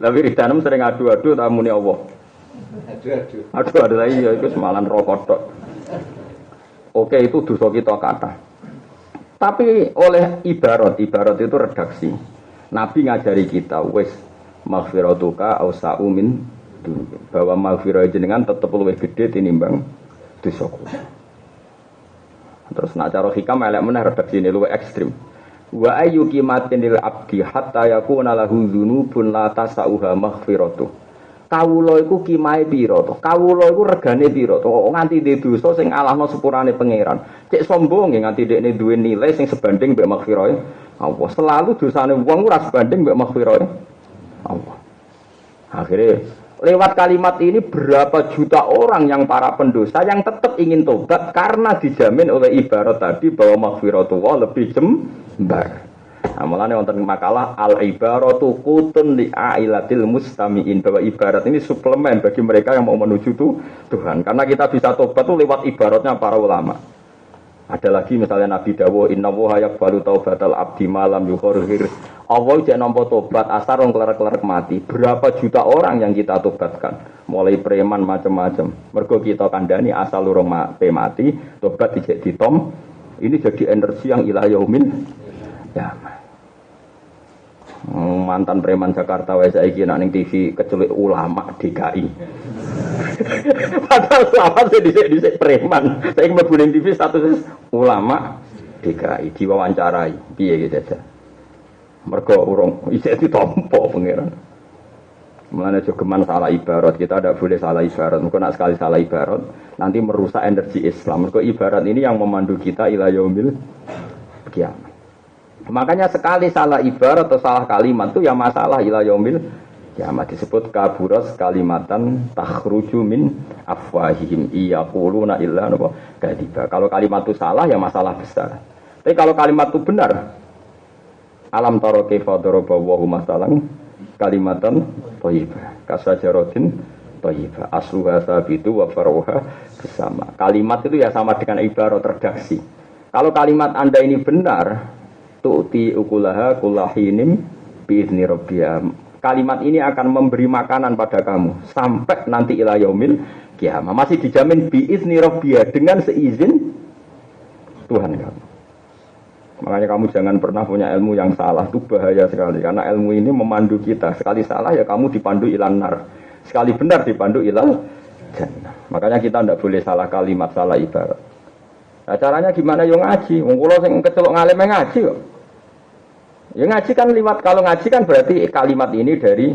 Lah wiridan sering aduh ta muni Allah. Aduh ada lagi ya itu semalan rokok tok. Oke itu dosa kita kata. Tapi oleh ibarat itu redaksi. Nabi ngajari kita wis maghfiratuka ausa'u min bahwa maghfirah jenengan tetep luwih gedhe tinimbang dosaku. Terus nak cara hikam elek meneh redaksine luwih ekstrim. Wa ayyuki matin lil abdi hatta yakuna lahu dzunubun la tasauha maghfiratu. Kawula iku kimahe pira to? Kawula iku regane pira to? Nganti ndek dosa sing alahno sepurane pangeran. Cek sombong nganti dekne duwe nilai sing sebanding mbek maghfirahe Allah. Selalu dosane wong ora sebanding mbek maghfirahe Allah. Akhirnya lewat kalimat ini berapa juta orang yang para pendosa yang tetap ingin tobat karena dijamin oleh ibarat tadi bahwa maghfiratullah lebih jembar. Nah, mulane wonten makalah al ibaratu qutun li ailatil mustamiin, bahwa ibarat ini suplemen bagi mereka yang mau menuju Tuhan. Karena kita bisa tobat itu lewat ibaratnya para ulama. Ada lagi misalnya Nabi dawuh innallaha yaqbalu taubatal abdi malam yukhir. Allah jek nampa tobat asar wong klerek-klerek mati. Berapa juta orang yang kita tobatkan? Mulai preman macam-macam. Mergo kita kandhani asal urung mati, tobat dijek ditom. Ini jadi energi yang ila yaumil ya. Mantan preman Jakarta wae saiki nek ning TV keculik ulama DKI. Padahal selama dhisik preman, saiki mlebu ning TV status ulama DKI diwawancarai. Piye iki jajal? Mergo urung isih ditampa pangeran. Mulane aja geman salah ibarat, kita tidak boleh salah ibarat. Mungkin nak sekali salah ibarat nanti merusak energi Islam. Mergo ibarat ini yang memandu kita ila yaumil kiamat. Makanya sekali salah ibarat atau salah kalimat itu ya masalah ila yaumil kiamat. Disebut kaburas kalimatan takhruju min afwahihim iyaquluna illa kadiba. Kalau kalimat itu salah ya masalah besar. Tapi kalau kalimat itu benar, alam taro kaifa daraba wa masalan kalimatan thayyibah kasajaratin thayyibah asluha sabitu wa faruha bersama. Kalimat itu ya sama dengan ibarat redaksi. Kalau kalimat Anda ini benar, tu'ti ukulaha kullahinim biizni rabbiha. Kalimat ini akan memberi makanan pada kamu sampai nanti ila yaumil kiamah. Masih dijamin biizni rabbiha, dengan seizin Tuhan kamu. Makanya kamu jangan pernah punya ilmu yang salah, itu bahaya sekali. Karena ilmu ini memandu kita. Sekali salah ya kamu dipandu ilan nar. Sekali benar dipandu ilal jannah. Makanya kita tidak boleh salah kalimat, salah ibarat. Nah, caranya gimana? Yo ngaji. Wong kula sing kecelok ngalem ngaji kok. Ya ngaji kan liwat, kalau ngaji kan berarti kalimat ini dari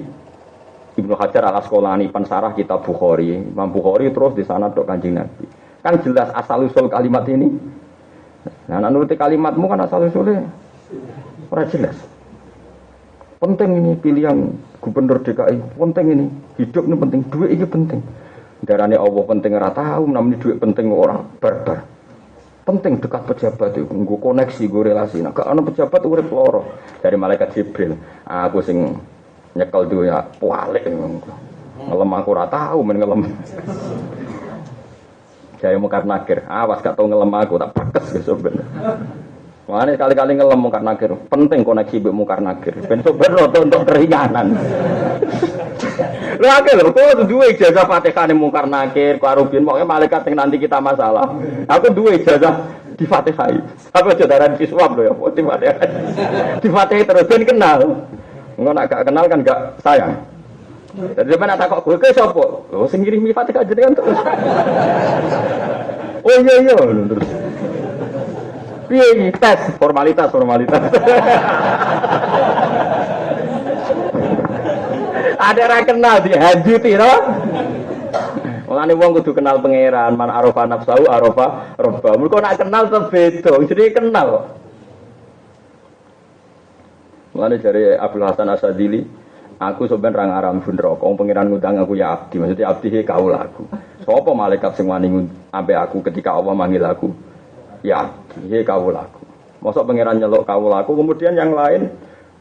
Ibnu Hajar Al-Asqalani pensarah kitab Bukhari. Imam Bukhari terus di sana tok Kanjeng Nabi. Kan jelas asal usul kalimat ini. Nah, nuruti kalimatmu kan asal usulnya ora jelas. Penting ini pilihan gubernur DKI, penting ini hidup ini penting, duit ini penting. Darane Allah penting ora tahu, namanya duit penting orang barbar. Penting dekat pejabat itu, nggo koneksi, nggo relasi. Nah, kalau ana pejabat urip loro dari malaikat Jibril. Aku sing nyekel dunya pualik ngelem aku ora tahu men ngelem. Jaya Mungkar Nakir, awas gak tau ngelem aku tak pakes wis ben. Makanya kali-kali ngelem Mungkar Nakir, penting koneksi mbek Mungkar Nakir. Ben sober untuk keringanan. Lha akeh lho, kok duwe ijazah Fatihah ning Mungkar Nakir, Qarubin, pokoke malaikat sing nanti kita masalah. Aku duwe ijazah di Fatihah. Apa jodaran kiswab lho ya, di Fatihah. Di Fatihah terus ben kenal. Engko nek gak kenal kan gak sayang. Jadi sampeyan tak kok kowe ke sapa? Oh sing ngirimi Fatihah jenengan terus. Oh iya terus. Piye iki tes formalitas. Ada ra kenal dihanjuti to. Mulane wong kudu kenal pangeran, man arafa nafsahu arafa rabba. Mergo nek kenal tetep beda, jadi kenal kok. Mulane jare Abdul Hasan Asadili, aku sampean ra ngaram bun neraka, wong pangeran ngundang aku ya abdi, maksudnya abdi he kaulaku. Sapa malaikat sing wani ambek aku ketika Allah manggil aku? Ya abdi he kaulaku. Mosok pangeran nyeluk kaulaku, kemudian yang lain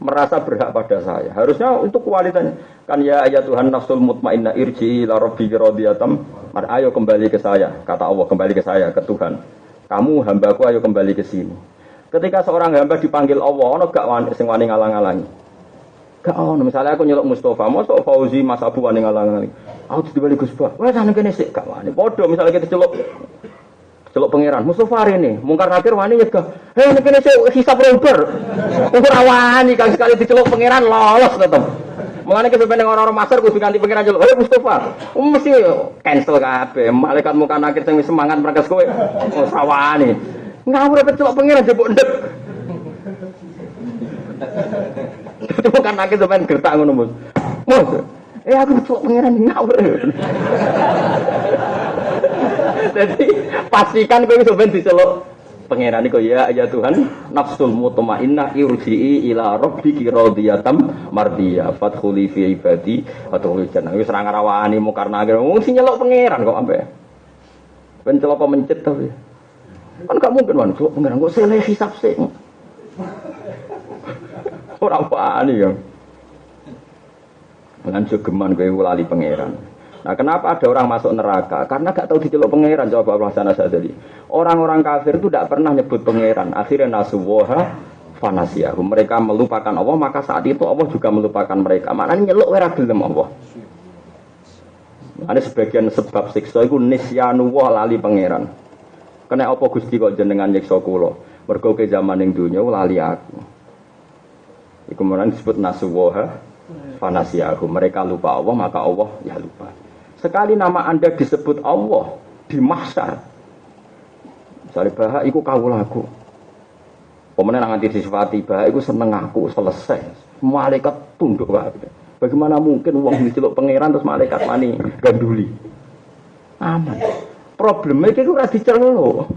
merasa berhak pada saya. Harusnya untuk kualitasnya. Kan ya ayat Tuhan nafsul mutmainnah irji'i ila rabbiki radhiyatam. Ayo kembali ke saya, kata Allah, kembali ke saya, ke Tuhan. Kamu hambaku ayo kembali ke sini. Ketika seorang hamba dipanggil Allah, ono gak sing wani ngalang-alangi. Gak ono, misalnya aku nyeluk Mustafa, mosok Fauzi Mas Abu wani ngalang-alangi. Aku dibalik Gus Bah. Wes ana kene sik gak wani. Padha misalnya kita celuk pangeran Mustafa ini mungkar nakir wani nyegah. Hei kene sik hisab rober. Ora wani kang sekali diceluk pangeran lolos tetep. Mulane kepepen orang-orang masar kudu ganti pangeran celuk. Hei Mustafa, mesti cancel kabeh. Malaikat mungkar nakir sing wis semangat mereka kowe. Ora wani. Ngawur apa celuk pangeran jebuk ndek. Itu mungkar nakir sampean gertak ngono, Mus. Mus. Aku celuk pangeran ngawur. Jadi pastikan kowe iso ben diceluk pangeran iku ya Tuhan nafsul mutmainnah irji'i ila rabbiki radhiyatam mardiyah fadkhuli fi ibadi atau jannah wis ora ngarawani mungkar nakir wong sing nyeluk pangeran kok ampe ben celuk apa mencet tapi kan gak mungkin wan celuk pangeran kok seleh hisab sik ora wani ya lan jogeman kowe lali pangeran. Nah, kenapa ada orang masuk neraka? Karena gak tahu diceluk pangeran. Coba Hasan Asy'ari. Orang-orang kafir itu tidak pernah nyebut pangeran. Akhirnya nasuwaha fanasiyahu. Mereka melupakan Allah, maka saat itu Allah juga melupakan mereka. Maknanya nyeluk ora gelem Allah. Ada sebagian sebab siksa iku nisyanu wa lali pangeran. Kena apa Gusti kok jenengan nyiksa kula? Mergo ke zaman ning donya lali aku. Iku menan disebut nasuwaha fanasiyahu. Mereka lupa Allah, maka Allah ya lupa. Sekali nama Anda disebut Allah di mahsyar. Misalnya bahak iku kawulaku. Pemenang nanti disifati bahak iku seneng aku selesai. Malaikat tunduk kabeh. Bagaimana mungkin wong diceluk pangeran terus malaikat wani ganduli? Aman. Problemnya itu ora diceluk.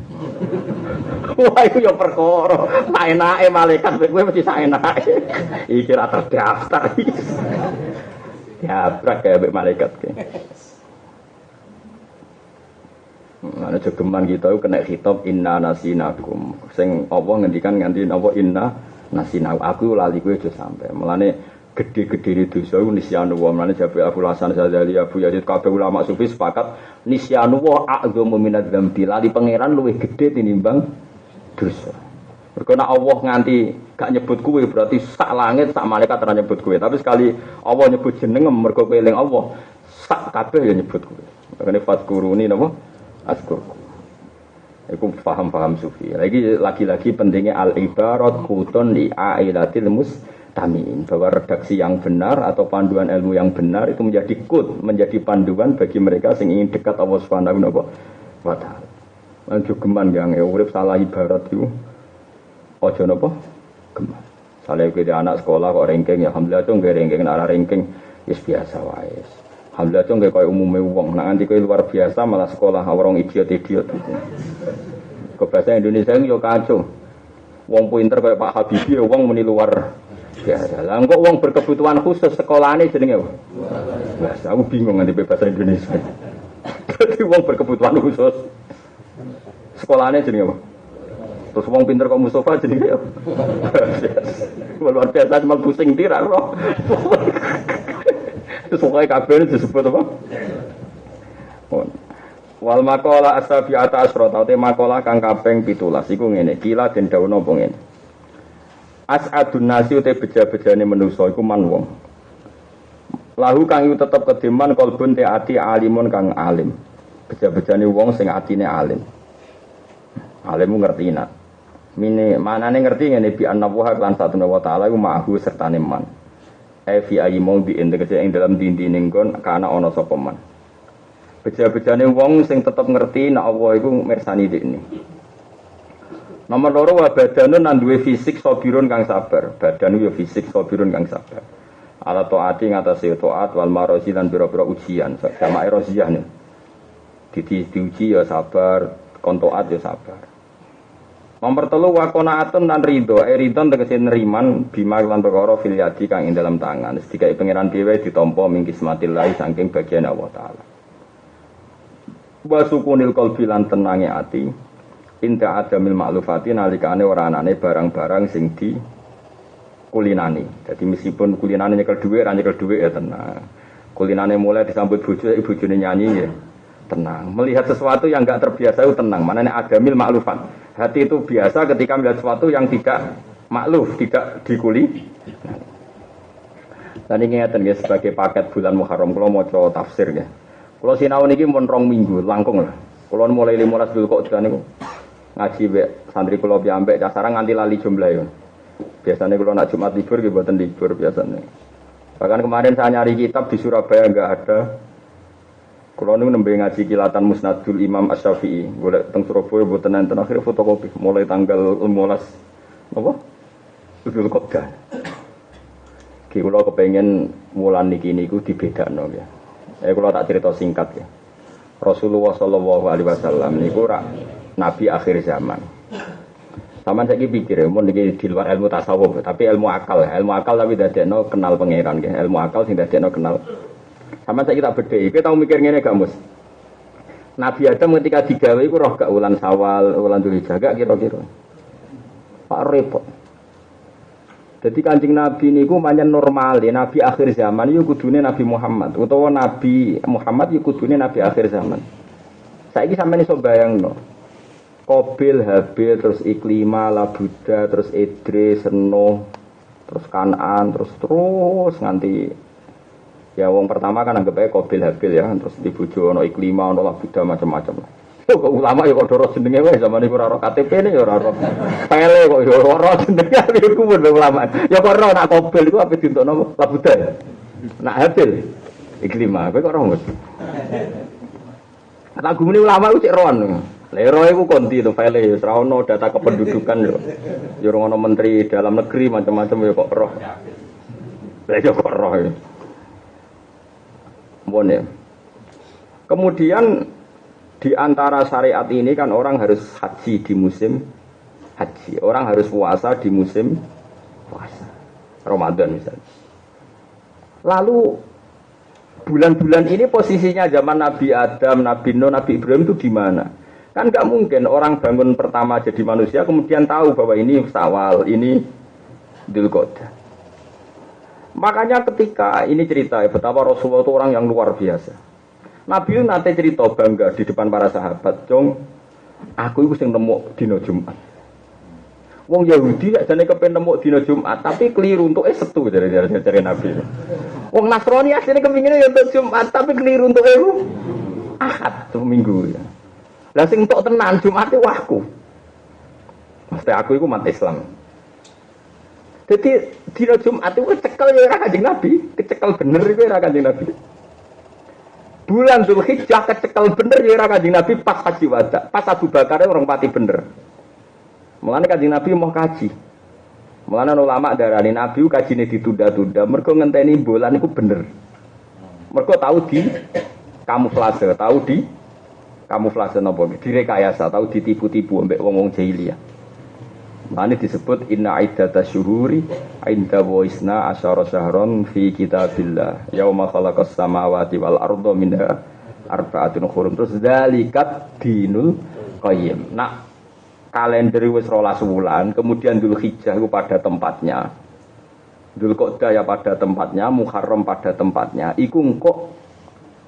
Wah itu ya perkara. Tak enake malaikat kowe mesti sak enake. Iki ra terdaftar. Ya brak kayak malaikat ke. Ana jogeman kita kena khitab inna nasinakum. Sing apa ngendikan nganti apa inna nasinakum. Aku lali kowe aja sampe. Mulane gede-gede dosa iku nisyanu wa. Mulane jabe Abu Hasan Asy'ari, Abu Yazid kabeh ulama sufi sepakat nisyanu wa a'dzamu minadz dzambi. Lali pangeran luwih gede tinimbang dosa. Mergo nek Allah nganti gak nyebut kowe berarti sak langit sak malaikat ora nyebut kowe. Tapi sekali Allah nyebut jeneng mergo kowe eling Allah, sak kabeh ya nyebut kowe. Makane fadkuruni napa? Askurku. Iku paham-paham sufi. Lagi-lagi pentingnya al-ibarat kutun li ailatil mustami'in, bahwa redaksi yang benar atau panduan ilmu yang benar itu menjadi kut, menjadi panduan bagi mereka yang ingin dekat Allah Subhanahu wa taala. Lan jogeman yang urip salah ibarat itu aja napa? Geman. Sale kowe anak sekolah kok ranking ya alhamdulillah cung ge ranking ora ranking wis biasa wae. Alhamdulillah cung koyo umume wong, nek nganti kowe luar biasa malah sekolah orang idiot-idiot gitu. Kok bahasa Indonesia yo kacau. Wong pinter kayak Pak Habibie wong muni luar biasa. Lah kok wong berkebutuhan khusus sekolahane jenenge apa? Bahasa aku bingung nganti bahasa Indonesia. Dadi wong berkebutuhan khusus sekolahane jenenge apa? Terus wong pinter kok Mustafa jenenge apa? Luar biasa cuma pusing tirak kok. Terus pokoknya kabel disebut apa? Wal maqala asabi'ata asrata te maqala kang kaping 17 iku ngene kila den dawuh apa ngene As'adun nasi te beja-bejane manusa iku man wong lahu kang iku tetep kedeman kalbun te ati alimun kang alim beja-bejane wong sing atine alim alim ngerti nak mine manane ngerti ngene bi annallaha lan satuna wa ta'ala iku ma'hu sertane man fi ayimau bi tegese ing dalam dindi-dinding kon kana ana sapa man. Beja-bejane wong sing tetep ngerti nek Allah iku mirsani dekne. Nomor loro wa badanun nang duwe fisik sabirun kang sabar. Badan yo fisik sabirun kang sabar. Ala taati ngatasi taat wal marozi lan pira-pira ujian. Sama erosiah nih. Diuji ya sabar, kon taat ya sabar. Nomor telu wa qanaatun lan ridho, ridon tegese neriman bima lan perkara fil yadi kang ing dalam tangan. Sedikae pangeran dhewe ditampa ing kismatillah saking bagian Allah taala. Wa sukunil qalbi lan tenange ati. Inta adamil ma'lufati nalikane ora anane barang-barang sing kulinani. Jadi meskipun kulinani nyekel dhuwit ya tenang. Kulinani mulai disambut bojone nyanyi ya tenang. Melihat sesuatu yang enggak terbiasa itu tenang. Manane adamil maklufan. Hati itu biasa ketika melihat sesuatu yang tidak makluf, tidak dikuli. Dan ini ngeten nggih sebagai paket bulan Muharram kula maca tafsir nggih. Kula sinau niki mun 2 minggu langkung lah. Kula mulai 15 Dzulqa'dah niku ngaji mbek santri kula piyambak casarang nganti lali jumlah ya. Biasanya kalau nak Jumat libur nggih mboten libur biasanya. Bahkan kemarin saya nyari kitab di Surabaya enggak ada. Kula niku nembe ngaji Kilatan Musnadul Imam Asy-Syafi'i. Golek teng Surabaya mboten enten akhire fotokopi mulai tanggal 15 apa? Dzulqa'dah. Ki kula kepengin wulan niki niku dibedakno ya. Kula tak cerita singkat ya. Rasulullah sallallahu alaihi wasallam niku nabi akhir zaman. Saman saiki pikir ya, mun iki di luar ilmu tasawuf, tapi ilmu akal tapi dadekno kenal pangeran nggih. Ilmu akal sing dadekno kenal. Saman saiki tak bedheki, kowe tau mikir ngene gak, Mus? Nabi Adam ketika digawe iku roh gak wulan Syawal, wulan Dzulhijjah gak kira-kira. Pak repot. Jadi Kanjeng Nabi niku pancen normal, nabi akhir zaman iku kudune Nabi Muhammad utawa Nabi Muhammad iku kudune nabi akhir zaman. Saiki sampeyan iso bayangno. Qabil, Habil, terus Iklima, Labuda, terus Idris, Nuh, terus Kan'an, terus nganti ya wong pertama kan anggap aja Qabil, Habil ya, terus dibujo ono Iklima, ono Labuda macam-macam. Kok ulama ya kok dorong jenenge wae zaman iku ora ora KTP ne ya ora ora. Pele kok ya ora jenenge iku pun ulama. Ya kok ora nak Qabil iku ape dintokno Labuda ya. Nak Habil Iklima, kowe kok ora ngerti. Tak gumune ulama ku cek roan. Lero iku konti to file ya ora ono data kependudukan yo. Ya ora ono menteri dalam negeri macam-macam ya kok roh. Lah yo kok roh. Mbon ya. Kemudian di antara syariat ini kan orang harus haji di musim haji. Orang harus puasa di musim puasa. Ramadan misalnya. Lalu bulan-bulan ini posisinya zaman Nabi Adam, Nabi Nuh, Nabi Ibrahim itu di mana? Kan nggak mungkin orang bangun pertama jadi manusia kemudian tahu bahwa ini Syawal, ini Dzulqa'dah. Makanya ketika ini cerita betapa Rasulullah itu orang yang luar biasa. Nabi nanti cerita bangga di depan para sahabat, "Jong, aku itu sing nemu dina Jumat." Wong Yahudi gak jane kepen nemu dina Jumat, tapi keliru untuk setu dari Nabi. Wong Nasrani asline kepingine ya untuk Jumat, tapi keliru untuk Ahad tuh minggu ya. Lah sing entuk tenan Jumat itu aku. Mesti aku iku umat Islam. Jadi dina Jumat itu kecekel ya ora Kanjeng Nabi, kecekel bener iku ora Kanjeng Nabi. Bulan Dzulhijjah kecekel bener ya ora Kanjeng Nabi pas haji wada, pas Abu Bakar orang pati bener. Mulane Kanjeng Nabi mau kaji. Mulane ulama darani Nabi kajine ditunda-tunda mergo ngenteni bulan iku bener. Mergo tahu di kamuflase napa direkayasa, tahu ditipu-tipu mbek wong-wong jahiliyah. Mulane disebut inna iddatash syuhuri inda waisna asyara syahron fi kitabillah yauma khalaqas samawati wal arda minha arba'atun hurum. Terus zalikat dinul qayyim. Nah, kalender wis 12 wulan, kemudian Dzulhijjah itu pada tempatnya. Dzulqa'dah ya pada tempatnya, Muharram pada tempatnya. Iku engko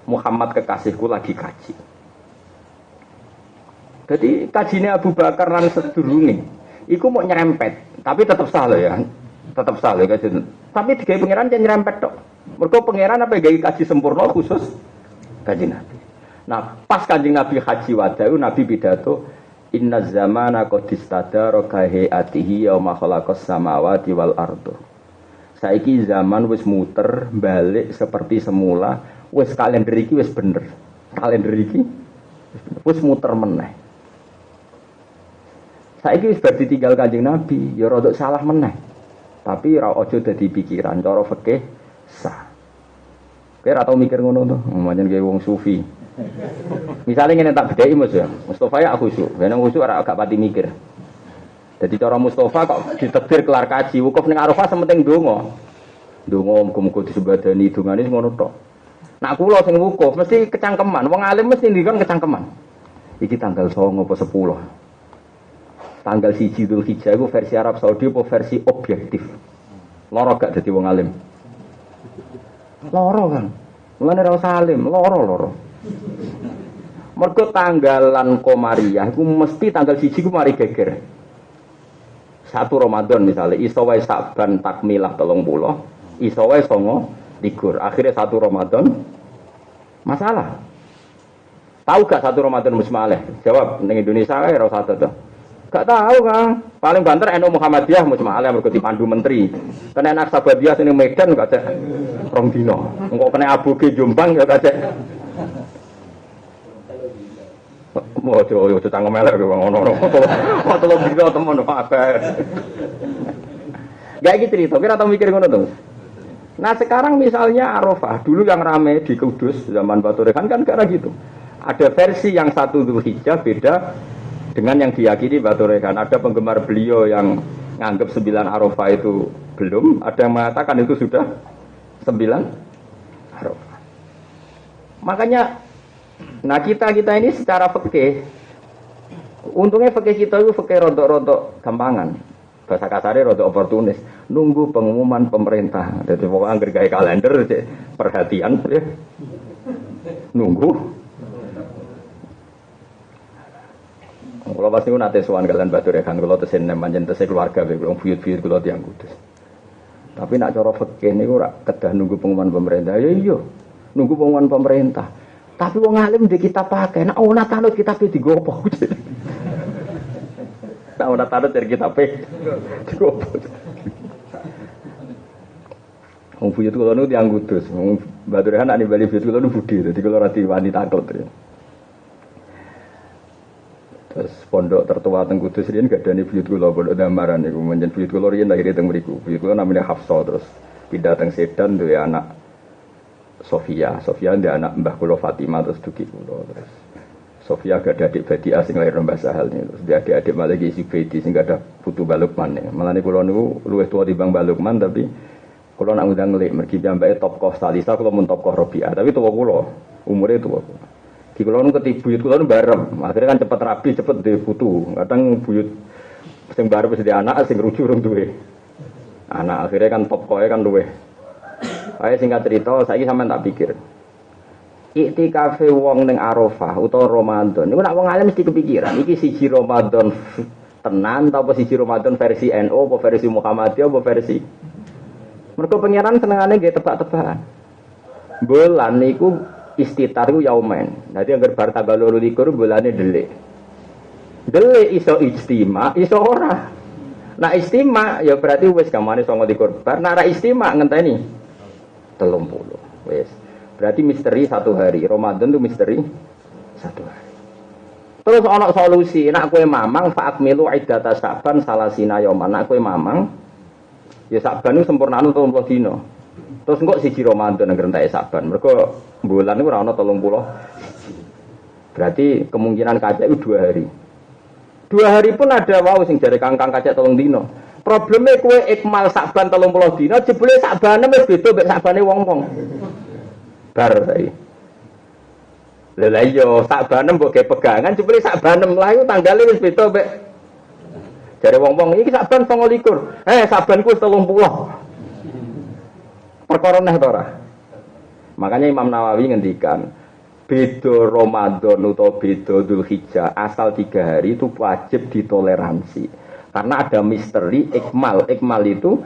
Muhammad kekasihku lagi kaji. Jadi kajinya Abu Bakar lan sedurunge iku mau nyerempet, tapi tetap salah ya. Tetap salah kaji. Tapi digawe pangeran jan nyerempet tok. Mergo pangeran apa gawe kaji sempurna khusus kaji Nabi. Nah, pas Kanjeng Nabi haji wada Nabi pidato inna zamana qad istadara ka hayatihi yauma khalaqas samawati wal ardo. Saiki zaman wis muter balik seperti semula, wis kalender iki wis bener. Kalender iki wis muter meneh. Saiki wis bar ditinggal Kanjeng Nabi, ya rada salah meneh. Tapi ra aja dadi pikiran cara fikih sah. Kowe ra tau mikir ngono to, pancen kowe wong sufi. Misalnya ngene tak bedheki Mas ya. Mustofa ya khusyuk, ben khusyuk ora gak pati mikir. Jadi cara Mustofa kok ditebir kelar kaji, wukuf ning Arafah sementing ndonga. Ndonga muga-muga disembadani dongane ngono tok. Nak kula sing wukuf mesti kecangkeman, wong alim mesti ndikon kecangkeman. Iki tanggal 9 apa 10. Tanggal 1 Dzulhijjah itu versi Arab Saudi apa versi objektif? Loro gak dadi wong alim. Loro kan. Mulane ra usah alim, loro. Mergo tanggalan Komariah iku mesti tanggal 1 ku mari geger. 1 Ramadan misalnya iso wae Saban takmilah 30, iso wae 29. Akhirnya 1 Ramadan masalah. Tahu gak 1 Ramadan musmaleh? Jawab ning Indonesia ae ora usah to. Gak tahu Kang. Paling banter NU Muhammadiyah musmaleh mergo dipandu menteri. Kena anak Sabadiyah sing Medan gak cek rong dino. Engko kena Aboge Jombang ya gak cek. Ojo tangga melek ngono. Tolong dino temen apa. Gak gitu cerita, kira tau mikir ngono tuh. Nah sekarang misalnya Arafah, dulu yang rame di Kudus zaman Batu Rekan kan karena gitu. Ada versi yang 1 Dzulhijjah beda dengan yang diyakini Batu Rekan. Ada penggemar beliau yang nganggap 9 Arafah itu belum, ada yang mengatakan itu sudah 9 Arafah. Makanya nah kita ini secara fikih, untungnya fikih kita itu fikih rodok-rodok gampangan, bahasa kasarnya rodok oportunis, nunggu pengumuman pemerintah. Jadi pokoknya anggar kalender, perhatian, ya. Nunggu. Kalau pasti nanti sowan kalian Batu Rekan, kalau tesin manjen tesin keluarga, kalau buyut-buyut kalau tiang Kudus. Tapi nak cara fikih ini ora kedah nunggu pengumuman pemerintah, ya iya, nunggu pengumuman pemerintah. Tapi wong alim di kita pakai, nah ona tanut kita pe digopo. Nah ona tanut dari kita pe digopo. Wong buyut kula nu tiyang Kudus, wong Batu Rekan nek bali buyut kula nu budi, dadi kula ora diwani takut. Terus pondok tertua teng Kudus riyen gadane buyut kula pondok Damaran niku menjen buyut kula riyen lahir teng mriku. Buyut kula namanya Hafsah terus pindah teng Sedan duwe anak Sofia dia anak mbah kula Fatimah terus dugi kula terus Sofia gak ada adik Badiah sing lahir Mbah Sahal nih terus dia adik malah iki Bedi sing gak ada putu Balukman nih malane kula niku luwih tuwa timbang Balukman tapi kula nak ngundang ngelik mergi piyambake Topkoh Salisa kula mun Topkoh Robiah tapi tuwa kula umure tuwa kula di kula nu ketibuyut kula nu bareng akhirnya kan cepet rabi cepet duwe putu kadang buyut sing bareng wis anak sing rujuk urung duwe anak akhirnya kan Topkohe kan luwih. Ayo singkat cerita, saiki sampean tak pikir. Iktikafe wong ning Arafah utawa Ramadan. Niku nak wong alim mesti kepikiran, iki siji Ramadan tenan ta apa siji Ramadan versi NU apa versi Muhammadiyah apa versi. Mergo pangeran senengane nggih tebak-tebakan. Bulan niku istitar ku yaumen. Dadi anggar bar tanggal 22 bulane delik. Delik iso ijtima, iso ora. Nah istima ya berarti wis gamane 29 bar. Nah ra istima ngenteni 30 wes. Berarti misteri 1 hari. Ramadan itu misteri 1 hari. Terus ana solusi, nek kowe mamang fa'akmilu iddata Saban salasina yaman. Nek kowe mamang ya Saban itu sempurnane 30 dina. Terus engko siji Ramadan nang rentake Saban. Mergo bulan niku ora ana 30. Berarti kemungkinan kacek itu 2 hari. 2 hari pun ada wau sing jare kangkang kacek 3 dina. Probleme kowe ikmal Saban 30 dina jebule Sabane wis beda mek Sabane wong-wong. Bar saiki. Lha iya Sabane mbok ge pegangan jebule Sabane mlayu tanggale wis beda mek jare wong-wong iki Saban 29. Sabanku wis 30. Perkara neh to ora? Makanya Imam Nawawi ngendikan beda Ramadan utawa beda Dzulhijjah asal 3 hari itu wajib ditoleransi. Karena ada misteri ikmal itu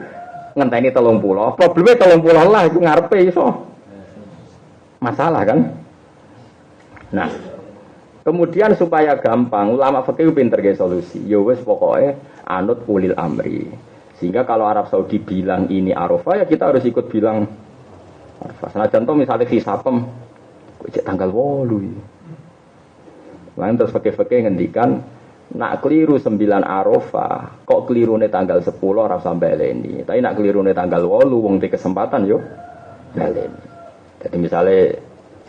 ngenteni 30. Problemnya 30 lah itu ngarepe iso. Masalah kan? Nah, kemudian supaya gampang ulama fikih pinter ge solusi. Ya wis pokoke anut ulil amri. Sehingga kalau Arab Saudi bilang ini Arafah ya kita harus ikut bilang Arafah. Senajan to misalnya hisapem cek tanggal 8. Lain terus fikih-fikih ngendikan nak keliru 9 Arafah, kok kelirune tanggal 10 ora usah baleni. Tapi nak kelirune tanggal 8 wong di kesempatan yo baleni. Jadi misalnya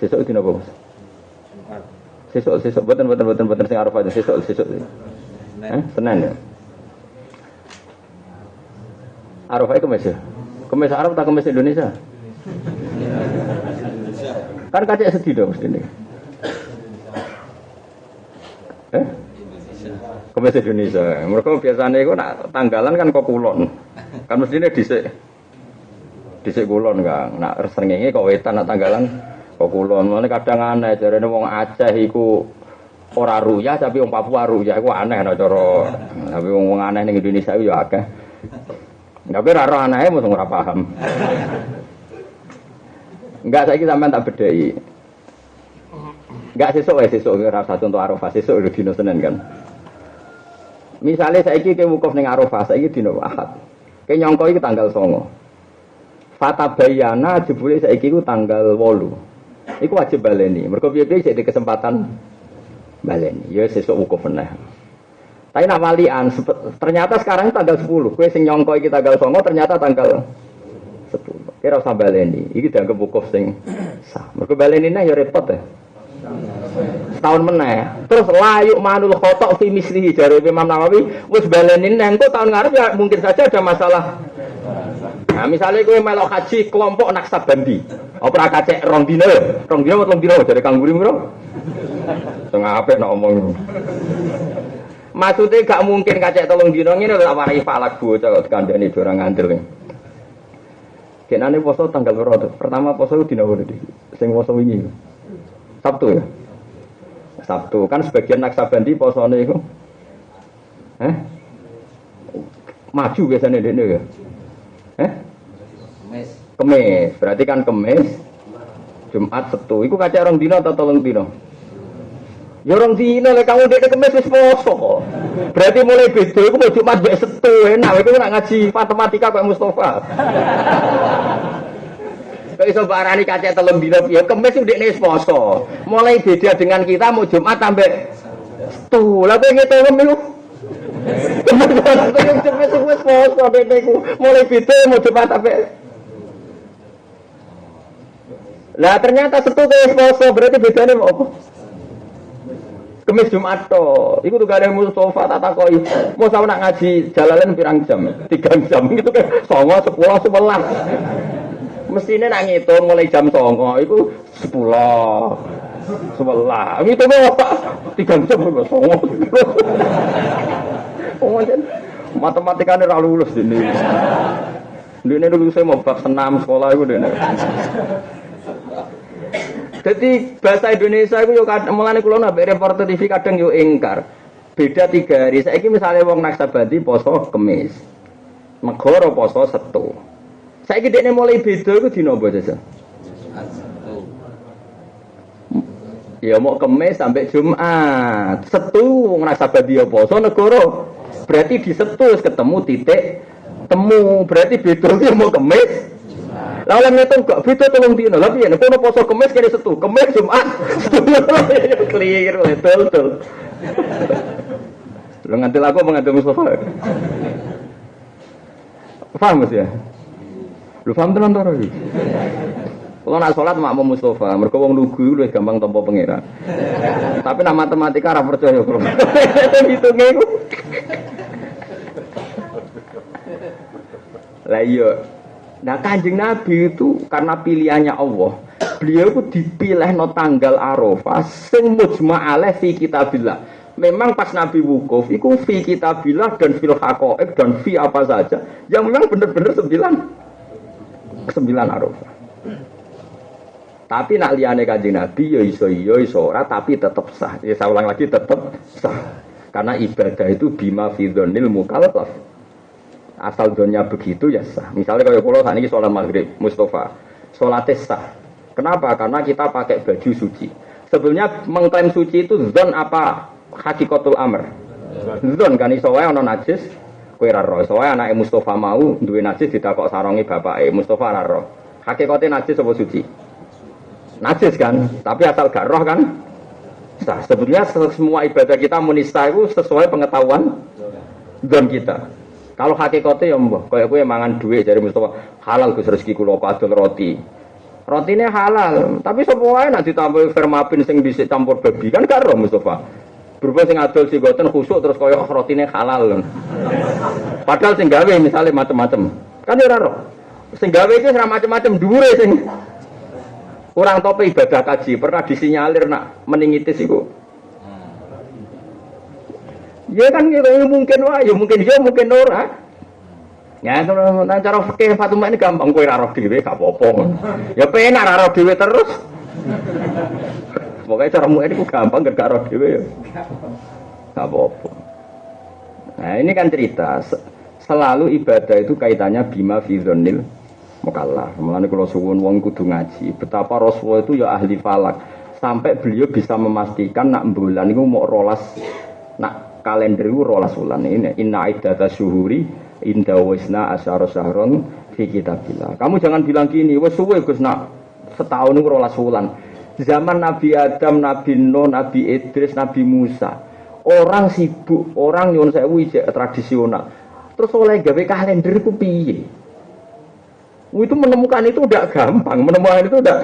sesuk dina apa? Sesuk boten sing Arafah sesuk. Senin ya. Arafah itu Kemis ya? Kemis Arab tak Kemis Indonesia? Kan kacek sedih dong mesti ini. Kemis Indonesia. Mereka biasanya itu nak tanggalan kan kok kulon. Kan mestinya dhisik Dhisik kulon, Kang. Nak srengenge kok wetan nak tanggalan kok kulon. Mulane kadang aneh jarene wong Aceh iku ora ruyah tapi wong Papua ruyah iku aneh nek cara. Tapi wong aneh ning Indonesia iku ya akeh. Tapi ora roh anake mung ora paham. Enggak saiki sampean tak bedheki. Enggak sesuk ora usah contoh Arafah sesuk dino Senin kan. Misale saiki ke wukuf ning Arafah saiki dino Ahad. Ke nyangka iki tanggal 9. Fatabayana jebule saiki ku tanggal 8. Iku wajib baleni. Mergo piye-piye sik di kesempatan baleni. Ya sesuk wukuf meneh. Tapi nak walian ternyata sekarang tanggal 10. Kowe sing nyangka iki tanggal 9 ternyata tanggal 10. Kira usah baleni. Iki dianggap wukuf sing sah. Mergo balenine ya repot ya. Setahun meneh. Terus layuk manul khotok fi mislihi jare Imam Nawawi wis balenin engko tahun ngarep ya mungkin saja ada masalah. Nah, misalnya kowe melok haji kelompok Naksabandi. Ora kacek rong dina ya. Rong dina utawa dina jare Kang Guri mro. Sing apik nek omong. Maksudnya gak mungkin kacek 3 dina ngene lho tak warai falak bocah kok kandhane ora ngandel. Kenane poso tanggal berapa? Pertama poso dina apa iki? Sing poso wingi. Sabtu ya? Sabtu. Kan sebagian Naksabandi posone iku. Maju biasanya dene ya. Kemis. Berarti kan Kemis, Jumat, Sabtu. Iku kacek 2 dina atau 3 dina? Ya 2 dina lek kamu dene Kemis wis poso. Berarti mulai beda iku mau Jumat mbek Sabtu enak. Iku nak ngaji matematika kok Mustofa. Kok iso barani kacek 3 dina piye? Kemis ndekne wis poso. Mulai beda dengan kita mau Jumat sampai Sabtu. Lah kowe ngitung niku. Kemis wis poso ndekne iku. Mulai beda mau Jumat sampai. Lah ternyata Sabtu wis poso, berarti bedane apa? Kemis Jumat to. Iku tuh gak ada Mustofa tak takoki. Mau sama nak ngaji jalalan pirang jam? 3 jam gitu kan. 9, 10, 11. Mestine nak ngitung mulai jam 09.00 iku 10. 11. Ngitungnya apa? 3 jam kok 09.00. Oh, matematikane ra lulus dene. Dene dulu saya mau bab senam sekolah iku dene. Jadi bahasa Indonesia itu yo mulane kula nambah reporter TV kadang yo ingkar. Beda 3 hari. Saiki misale wong Naksabandi poso Kemis. Negara poso Setu. Saiki dekne mulai beda iku dina apa saja? Ya mau Kemis sampai Jumat. Setu wong Naksabandi yo poso negara. Berarti di Setu wis ketemu titik temu. Berarti beda iki mau Kemis. Lah oleh ngitung gak beda 3 dina. Lah piye nek ono poso Kemis kene Setu, Kemis Jumat. Clear betul. Lu ngantil aku apa ngantil Mustafa? Paham Mas ya? Lu paham tenan to iki? Kalau nak sholat makmum Mustafa, mergo wong lugu luwih gampang tampa pangeran. Tapi nak matematika ora percaya karo. Hitunge iku. Lah iya. Nah Kanjeng Nabi itu karena pilihannya Allah, beliau itu dipilih no tanggal Arafah sing mujma' alaih fi kitabillah. Memang pas Nabi wukuf itu fi kitabillah dan fil haqaiq dan fi apa saja yang memang benar-benar 9 Arafah. Tapi nak liyane Kanjeng Nabi ya iso ora tapi tetap sah. Ya saya ulang lagi tetap sah. Karena ibadah itu bima fi dzonil mukallaf. Asal dunia begitu ya sah. Misalnya kalau pulau saat ini sholat maghrib Mustafa, sholatnya sah. Kenapa? Karena kita pakai baju suci. Sebelumnya mengklaim suci itu zon apa hakikatul amr? Zon kan iso wae ana najis, kowe ra ro. Iso wae anake Mustafa mau duwe najis ditakok sarongi bapake Mustafa ra ro. Hakikate najis apa suci? Najis kan, tapi asal gak roh kan sah. Sebetulnya semua ibadah kita munista itu sesuai pengetahuan zon kita. Kalau hakikatnya ya mbah, kayak gue mangan duit dari Mustafa halal Gus rezeki kula padol roti. Rotine halal, tapi semua nanti ditambah fermapin sing dhisik campur babi kan karo Mustafa. Berhubung sing adol sigoten khusuk terus koyo rotine halal. Padahal sing gawe misale macam-macam. Kan ora roh. Sing gawe iki ora macam-macam dhuwure sing kurang tope ibadah kaji, pernah disinyalir nak meningitis iku. Ya kan gitu, mungkin wah, ya mungkin ora. Ya nah cara fikih Fatimah ini gampang kowe ra roh dhewe gak apa-apa. Ya penak ra roh dhewe terus. Pokoke caramu ini ku gampang gak roh dhewe ya. Gak apa-apa. Nah, ini kan cerita selalu ibadah itu kaitannya bima fi dzannil mukallaf. Mulane kula suwun wong kudu ngaji. Betapa Rasulullah itu ya ahli falak. Sampai beliau bisa memastikan nak bulan itu mau rolas nak kalender itu rolas bulan ini inna iddata syuhuri inda wisna asyara syahron fi kitabillah. Kamu jangan bilang gini, wes suwe Gus nak setahun itu rolas bulan. Zaman Nabi Adam, Nabi Nuh, Nabi Idris, Nabi Musa. Orang sibuk, orang nyuwun sewu ijek tradisional. Terus oleh gawe kalender itu piye? Itu menemukan itu udah gampang, menemukan itu udah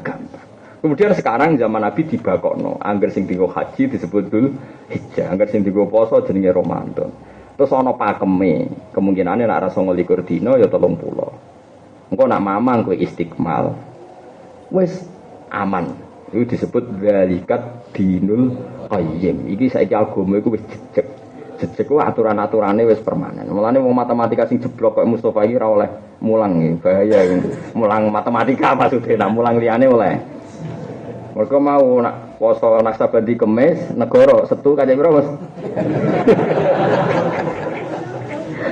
gampang. Kemudian sekarang zaman Nabi dibakokno, angger sing dienggo haji disebut Dzul Hijjah, angger sing dienggo poso jenenge Ramadan. Terus ana pakeme, kemungkinane nek rasa 29 dina ya 30. Engko nak mamang kowe istiqmal. Wis aman. Itu disebut zalikat dinul qayyim. Iki saiki agama iku wis jejeg. Jejeg ku aturan-aturane wis permanen. Mulane wong matematika sing jeblok kok Mustofa iki ora oleh mulang iki, bahaya iki. Mulang matematika maksudnya, nak mulang liyane oleh. Mereka mau nak poso Naksabandi Kemis, negara Setu kaca piro, Mas?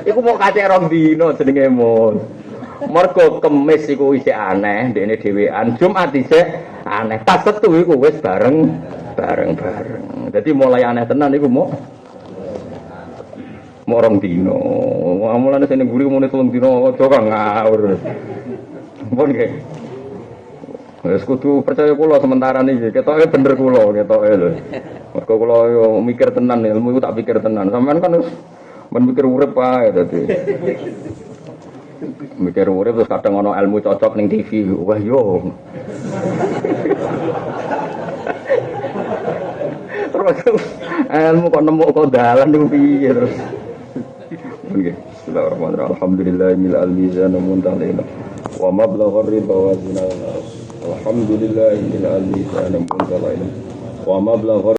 Iku mau kaca rong dino jenenge mon. Mergo Kemis iku isih aneh, ndekne dhewean, Jumat isih aneh. Pas Setu iku wis bareng. Jadi mulai aneh tenan iku mau rong dino. Mulane sing ngguri muni 3 dino aja kang ngawur. Pun nggih. Wes kudu percaya kula sementara niki, ketoke bener kula, ketoke lho. Mergo kula yo mikir tenan, ilmu iku tak pikir tenan. Sampeyan kan wis men mikir urip ae dadi. Mikir urip terus kadang ana ilmu cocok ning TV. Wah yo. Terus ilmu kok nemu kok dalan niku piye terus. Nggih. Bismillahirrahmanirrahim. Alhamdulillahil mizan muntalina. Wa mablaghur ridha wa zinal. Alhamdulillahil mizan muntalina. Wa mablaghur